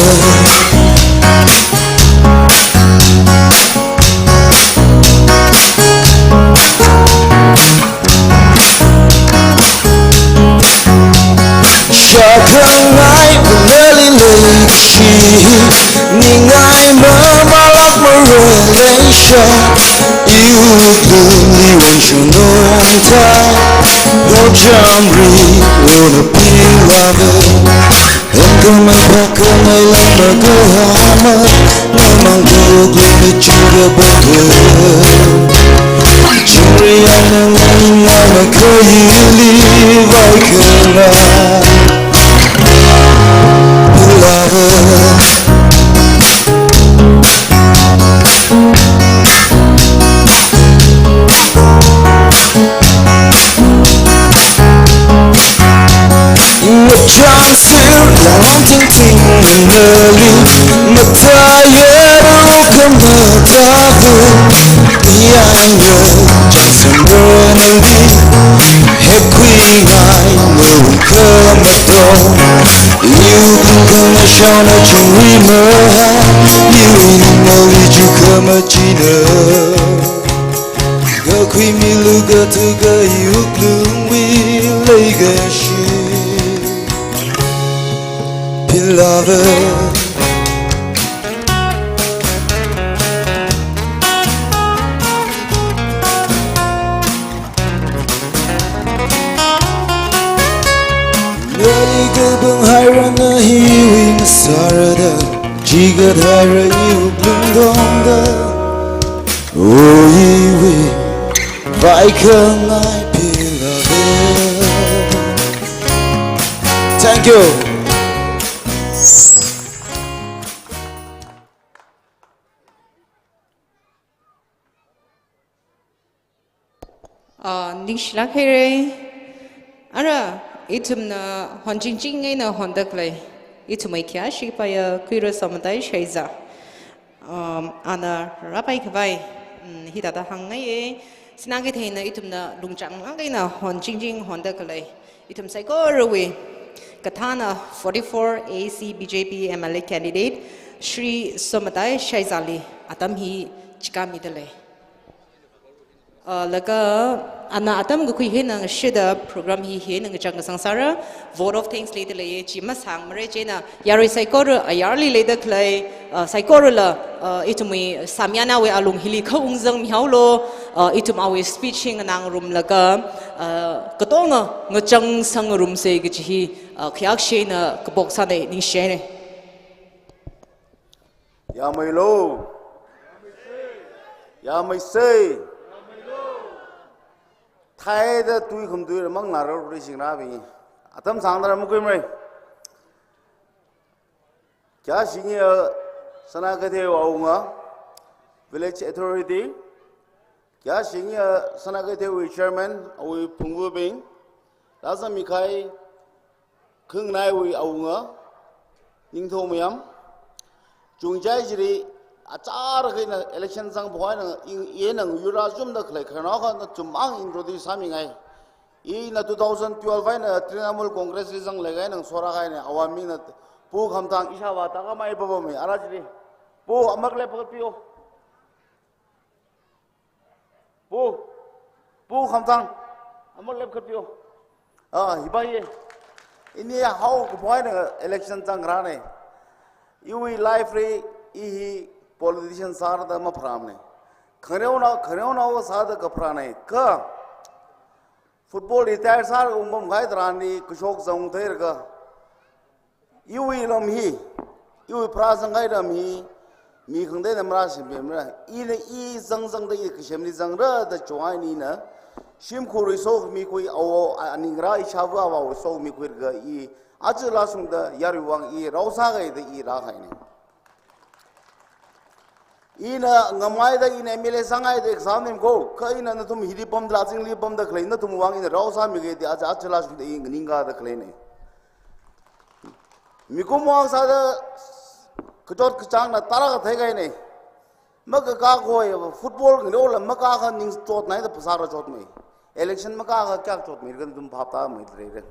下课爱不那里累起，你爱么马拉么热泪下，一无不离完全弄他，我将你我的beloved，很可没怕可没冷的个好吗？那么多对你记得不对。今日爱能你爱了可以离外可来 Beloved 我将是朗听听那里，没太远的路可没大步，你爱人将是我能力，还亏爱我可没懂，有可能想到就会么好，因为你能力就可没记得，可亏迷路个这个有路为那个是。 Beloved 那里个本海人的以为那撒热的几个太热又不懂的，我以为百可爱 Beloved Thank you 宁西拉克人，阿拉itum na honjingjing ngay na hondak lay itum ay kya shi pa ya kuiro samuday shaiza ana rapai kawai hita da hang ngay sinagi thay na itum na lungchang ngay na honjingjing hondak lay itum say ko rawi Katana 44 AC BJP MLA candidate Shri Samuday Shaizali atam hi chikami dalay laga ana atam gu kui he nang shida program hi he nang chang sangsara vote of thanks le le chi ma sang mare che na yari saikor ayarli le da klai saikor la itumi samyana we alung hili khong zang mi haulo itum awe speeching nang room laga katong ngachang sang room se gi chi khyak she na kabok sa ne ning she ne ya mai lo ya mai sei Thai da tui khum tui mang na ro ri sing ra bi atam sang da mu koi mai kya sing ya sana ka the wa nga village authority kya sing ya sana ka the we chairman we phungbu bing da sa mi khai khung nai we au nga ning tho myam chung jai jiri achar kai na election sang bhoi na ye nang yura zum da khlai khana kha na chumang introduce sami ngai I na 2012 vai na Trinamool Congress sang legai nang sora kai na awami na pu khamtang isa wa ta ka mai babo me arajri pu amak le phat pio pu khamtang amak le phat pio hibai ini how bhoi na election sang ra ne you life re I politician sar da ma pramne khareona wo sa da kaprane ka football retire sar umbam gai drani kushok zong ther ga yui lam hi yui prasang gai ram hi mi khang de namra sim bemra i zang zang de kisem ni zang ra da chwai ni na sim khuri so mi koi aw aningra I chabu aw so mi koi ga I ajla sung da yarwang I rausa ga de I ra hai ni ina ngamai da ina mele sangai de exam nim ko ka ina na tum hiri pam la jing li pam da khlei na tum wang ina rausa mi ge de ajla sung de ninga da khlei ne mi ko mo sa da kajot kachang na tara ka thai gai ne mak ka ko football ngro la mak ka ning tot nai da pasara chot me election mak ka kya chot me gan tum phapta me re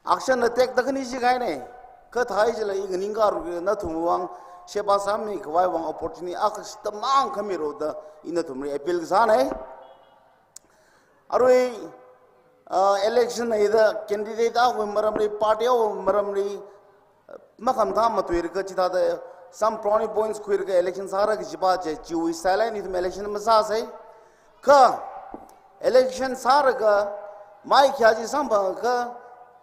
action attack da ni ji gai ne ka thai je la ning ga ru na tum wang sheba sam ni kwai wang opportunity ak tamang khamiro da ina tum re appeal sa ne aroi election ida candidate a maram ri party o maram ri makam tham matuir ka chita da some brownie points khuir ka election sara ki jiba je chiwi sala ni election ma sa sai ka election sara ka mai kya ji sam ba ka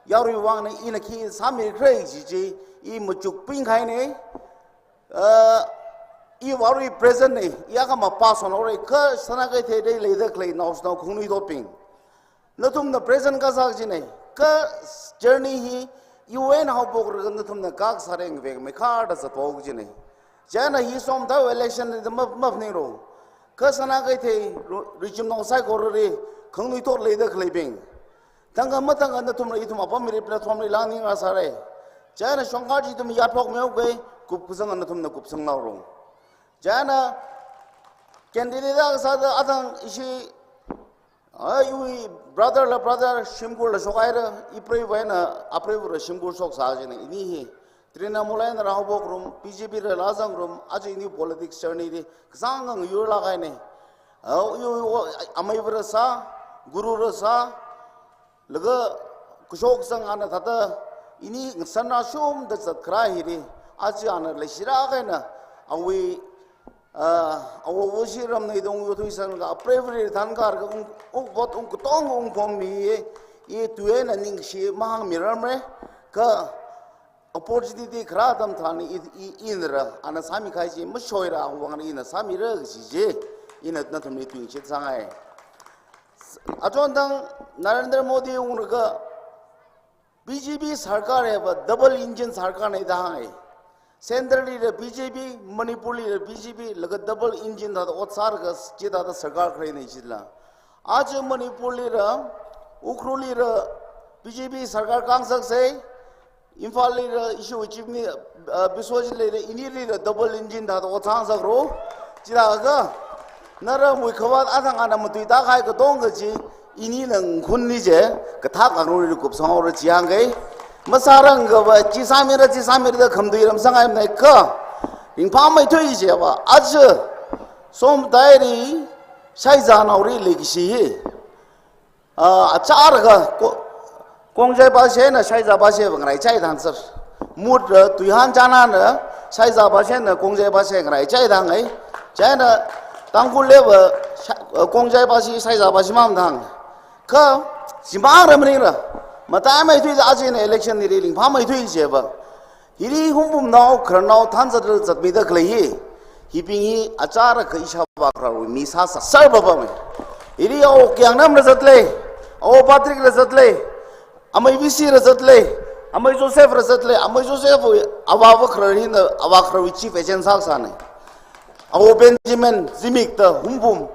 yaru wang ne ina ki samir krai ji ji I muchuk ping khai ne I waru present ne ya ka ma pass on ore ka sana ka the dei le da klei naus na khuni do ping na tum na present ka sa ji ne ka journey hi UN how bog na tum na ka sareng ve me khar da sa to ji ne jana hi som da election the map ne ro ka sana ka the regime no sai ko re khuni to le da klei ping tanga ma tanga na tum na tum apa mi platform ni lang ni nga sa re jana shongka ji tum ya thok me ge kup kusang na tum na kup sang na ro jana candidate da sa da adang isi ai brother la brother shimgul la sokai ra ipre vaina apre ra shimgul sok sa ji ne ini hi Trinamool na raho bok room BJP ra lazang room aji ini politics journey ri sang ang yu la kai ne yu amai ra sa guru ra sa laga kusok sang ana thata ini sanna shom da sat kra hi ri aji ana le shira kai na awi awo shi ram nei dong yu thui sang ga prevri than kar ga ung bot ung tong ung pom mi e tuwe na ning shi mahang miram re ka opportunity khra dam thani inra ana sami khai ji ma shoira wang ina sami ra ji je ina na thum ni tu chi sangai ajon dang Narendra Modi ung ga BJP sarkar hai ba double engine sarkar nei da hai centrally the BJP Manipur the BJP laga double engine da otsar ga chida da sarkar khre nei chila aaj Manipur ra ukhruli ra BJP sarkar kangsak se Imphal ra issue chief ni Biswajit le ini ra double engine da otsang sak ro chida ga nara mui khawat athang ana mutui ta khai ka dong ga chi ini nang khun ni je ka thak ang ro kup sang ro chiang ge masarang ga ba chi samir da khamdui ram sangai nai ka ing pha mai thoi je ba aj som dairi sai za na ri le gi si a char ga kongjai ba se na sai za ba se bang rai chai dan sar mut tuihan jana na sai za ba se na kongjai ba se ngai chai dang ai chai na tangkul le ba kongjai ba si sai za ba si mam dang ka simang ram ri ra mata mai thui aje na election ni ring pha mai thui je ba hiri humbum nau khrnau than zat zat mi da klei hi ping hi achara ka isha ba khra mi sa sa sar ba ba me hiri o kyang nam ra zat le o patrik ra zat le amai visi ra zat le amai joseph ra zat le amai joseph awa wa khra ri na awa khra wi chief agent sa sa ne o benjamin zimik ta humbum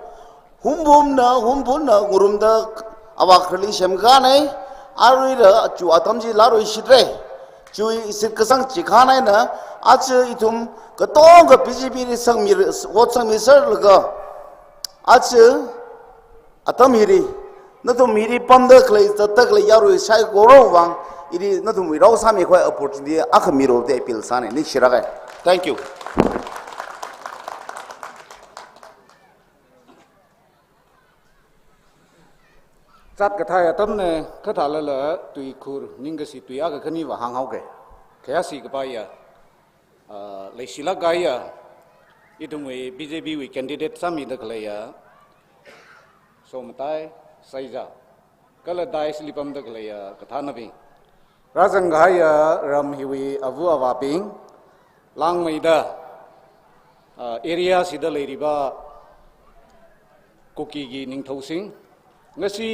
na gurum da awa khli shem ga nei arui ra chu atam ji la roi shitre chu sit ka sang chi khana na ach itum ka tong ka BJP ri sang mi wat sang mi sar la ga ach atam hiri na to miri pam da khlai ta tak la yarui sai goro wang iri na to mi rau sa mi khoi opportunity akh mi ro de appeal sa ne ni shira ga thank you Sat ka thai atam ne ka tha la tui khur ning ga si tui a ga khani wa hang hau ke kya si ka pa ya le sila ga ya itum we BJP we candidate sami da khala ya somtai saija kala dai slipam da khala ya ka tha na bi rajang ga ya ram hi we avu awa ping lang mai da area सिदा लेरिबा कुकी की निंगथौसिंग ngasi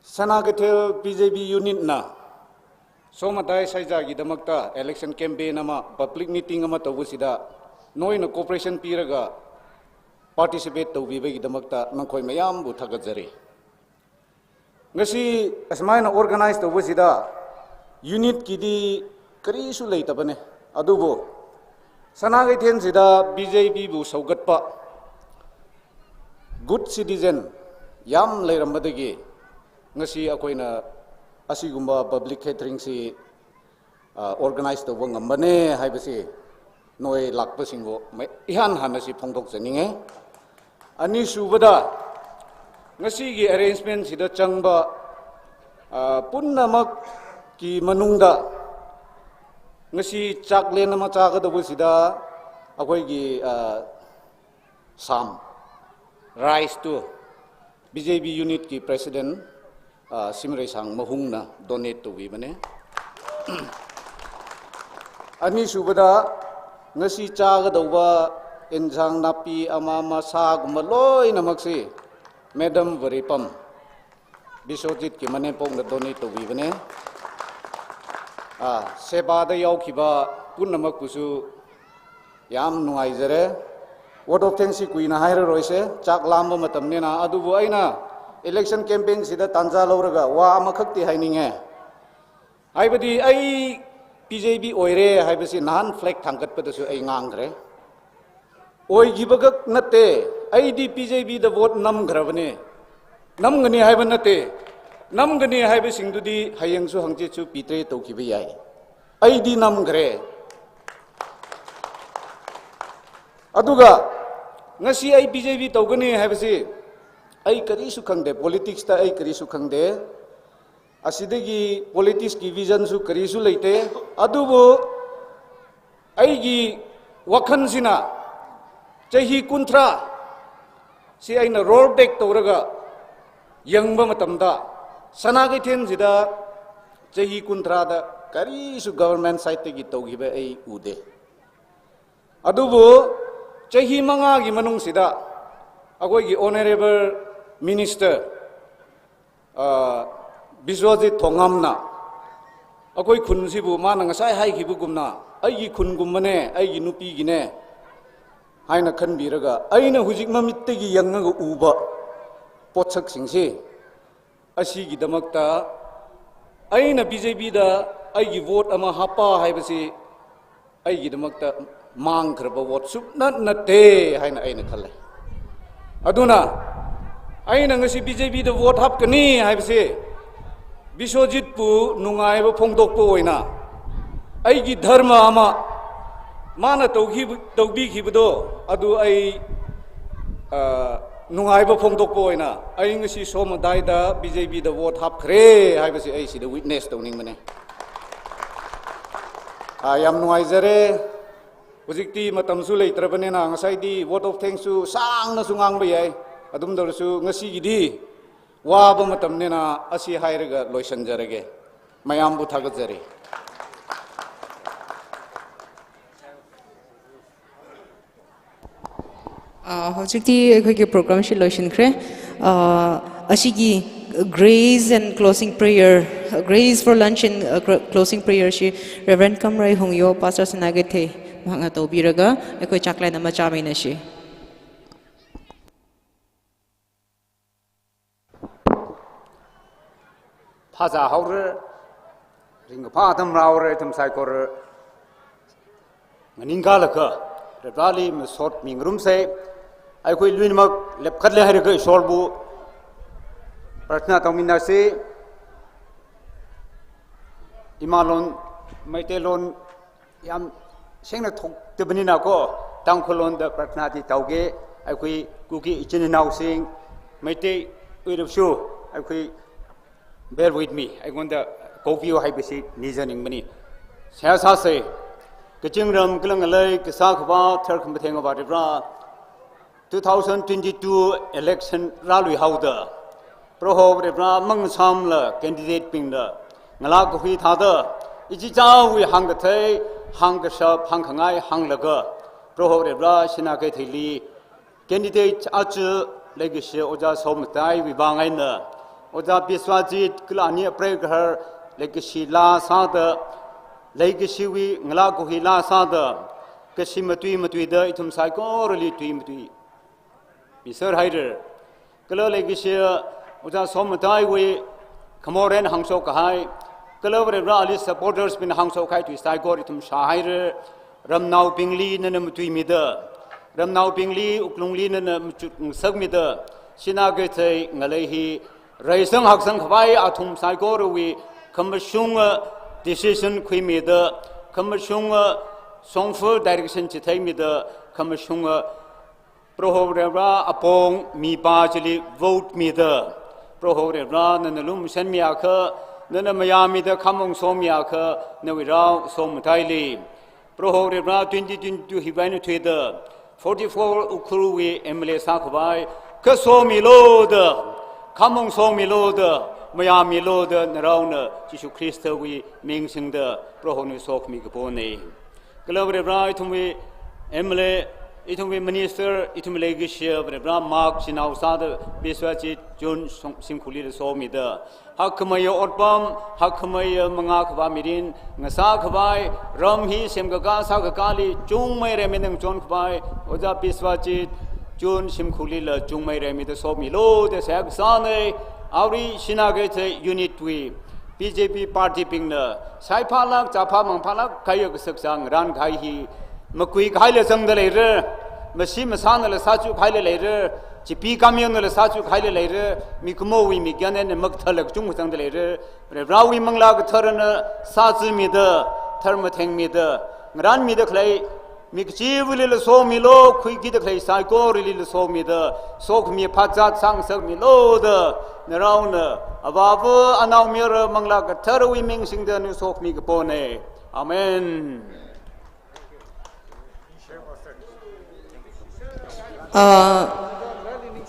Sanagathel BJP unit na somatai saija gi damakta election campaign ama public meeting ama tawusida noina cooperation piraga participate tawbiba gi damakta nangkhoi mayam bu thagajari ngasi asmaina organize tawusida unit ki di kari su leitabane adubo Sanagathel sida BJP bu saugatpa good citizen yam leirambadagi ngasi akoina asigumba public catering si organize to wang ambane haibasi noi lakpa singbo ihan hanasi phongdok janinge ani subada ngasi gi arrangement sida changba punnamak ki manungda ngasi chakle nama chaga do sida akoi gi sam rice to BJP unit ki president Simray Sang Mahung na donate to bane ani subada ngasi chaga dawa enjang napi ama masa gumaloi namakse madam varipam Biswajit ki mane pong na donate to bane seba da yaukiba punnamak kusu yam nuai jare word of thanks kui na haira roise chak lamba matamne na adubu aina election campaign sida tanja lauraga wa amakhakti haininge haibadi ai BJP oire haibasi nan flag thangkat padasu ai ngangre oi gibagak natte ai di BJP da vote nam gravane nam ngani haiban natte nam gani haibasing dudi hayangsu hangche chu pitre tawkiba yai ai di nam gre aduga ngasi ai BJP tawgani haibasi ai kari su khangde politics ta ai kari su khangde asidagi politics ki vision su kari su leite adubu ai gi wakhan sina chahi kuntra si aina roll back tawraga yangba matamda Sanagathel sida chahi kuntra da kari su government side gi tawgiba ai ude adubu chahi manga gi manung sida agoi gi honorable minister Biswajit Thongamna akoi khunsibu mana ngasai hai khibugumna aigi khungumane aigi nupi gine haina khanbiraga aina hujik mamittegi yangaga uba potsak singsi asigi damakta aina BJP da aigi vote ama hapa haibasi aigi damakta mangkraba vote subnat natte haina aina khalle aduna aina ngasi BJP da vote hapkani haibasi Biswajit pu nungaiba phongdokpo oina aigi dharma ama mana tawbi khibdo adu ai nungaiba phongdokpo oina ai ngasi somadai da BJP da vote hapkhre haibasi ai sida witness tawning mane yam nuaijare hujikti matamsu leitrabane na ngasai di vote of thanks su sangna sungang ba yai adum dorsu ngasi gidi waba matamne na asi hairaga loisanjarage mayambu thagajari hojikti ekhoi program shi loisankhre asigi grace and closing prayer grace for lunch and closing prayer shi Reverend Kamrai Hongyo Pastor Sanagathel manga tobiraga ekhoi chaklai nama chamina shi Haza haure ring pa tham raure tham sai kor ningala ka rali me sort mingrum se ai koi luin mak lep khat le hari ka solbu prarthna tamina se imalon maitelon yam sengna thok te banina ko tangkholon da prarthna ti tauge ai koi kuki ichin nau sing maite uirup shu ai koi bear with me I want the copy of Hibisi Nizaning Mani. Sasase, Kachingram Kilangalay, Kasakaba, Turkum Batang about it. 2022 election Rally Howder. Proho Rebra Mang Samla, candidate Pinger. Nalakuhi Tada, Ichija, we hang the tay, hang the shop, hang Hangai, hang the girl. prohore bra sina ke thili candidate ach legacy oja somtai wibangai na oja biswajit klani preghar legacy la sa da legacy wi ngla ko hi la sa da kashi matui da itum sai ko reli tui Mr. Hyder kalo legacy oja somtai wi kamoren hangso kahai kalo bra ali supporters bin hangso khai tu sai ko itum shahir ramnau pingli na matui mida ramnau pingli uklungli na sak mida sina ge thai ngalai hi raisang haksang khwai athum sai ko wi kamshung decision khui mida kamshung songfu direction chi thai mida kamshung prohobra apong mi pa chili vote mida prohobra nanalum san mia kha nana mayami da khamong somya kha nawirao som thaili prohobra 2022 hibainu theda 44 ukruwi MLA sakbai kasomi loda kamong somi loda mayami loda narauna Jisu Christa wi mingsing da prohonu sokmi gpone kalabre bra itumi MLA itumi minister itumi legisha bra mark sinau sada biswachi jon simkhuli somi da hakmay otpam hakmay manga khwa mirin ngasa khwai ram hi semga sa kali chungmai remenang jon khwai oja biswachi jon simkhuli la chungmai remi da somi lo de sak sane auri sinage the unit wi BJP party pingna sai phalak chapha mang phalak khayak saksang ran khai hi makui khai le sang da le re masi masana le sachu khai le re chipi kamyon le sachu khai le re mikmo wi mi gyan ne mak thalak chung sang da le re rawi mangla ga tharana sa chi mi da tharma theng mi da ngran mi da khlai mikchi wili le so mi lo khui gi da khlai sai ko ri le so mi da sok mi phacha sang sak mi lo da narauna ababu anaw mi ra mangla ga tharwi ming sing da nu sok mi ga pone amen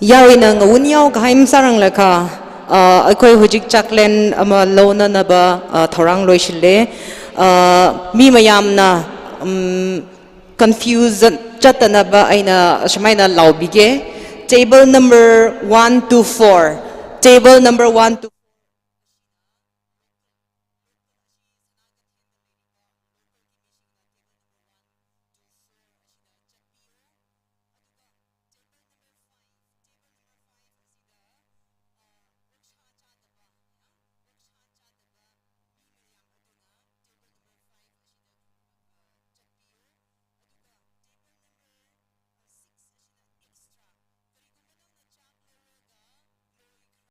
yawi na ngawun yaw kahaim sarang laka akoy hujik chaklen ama lona na ba thorang loishile mi mayam na confusion chatana ba aina shmaina laubige table number 124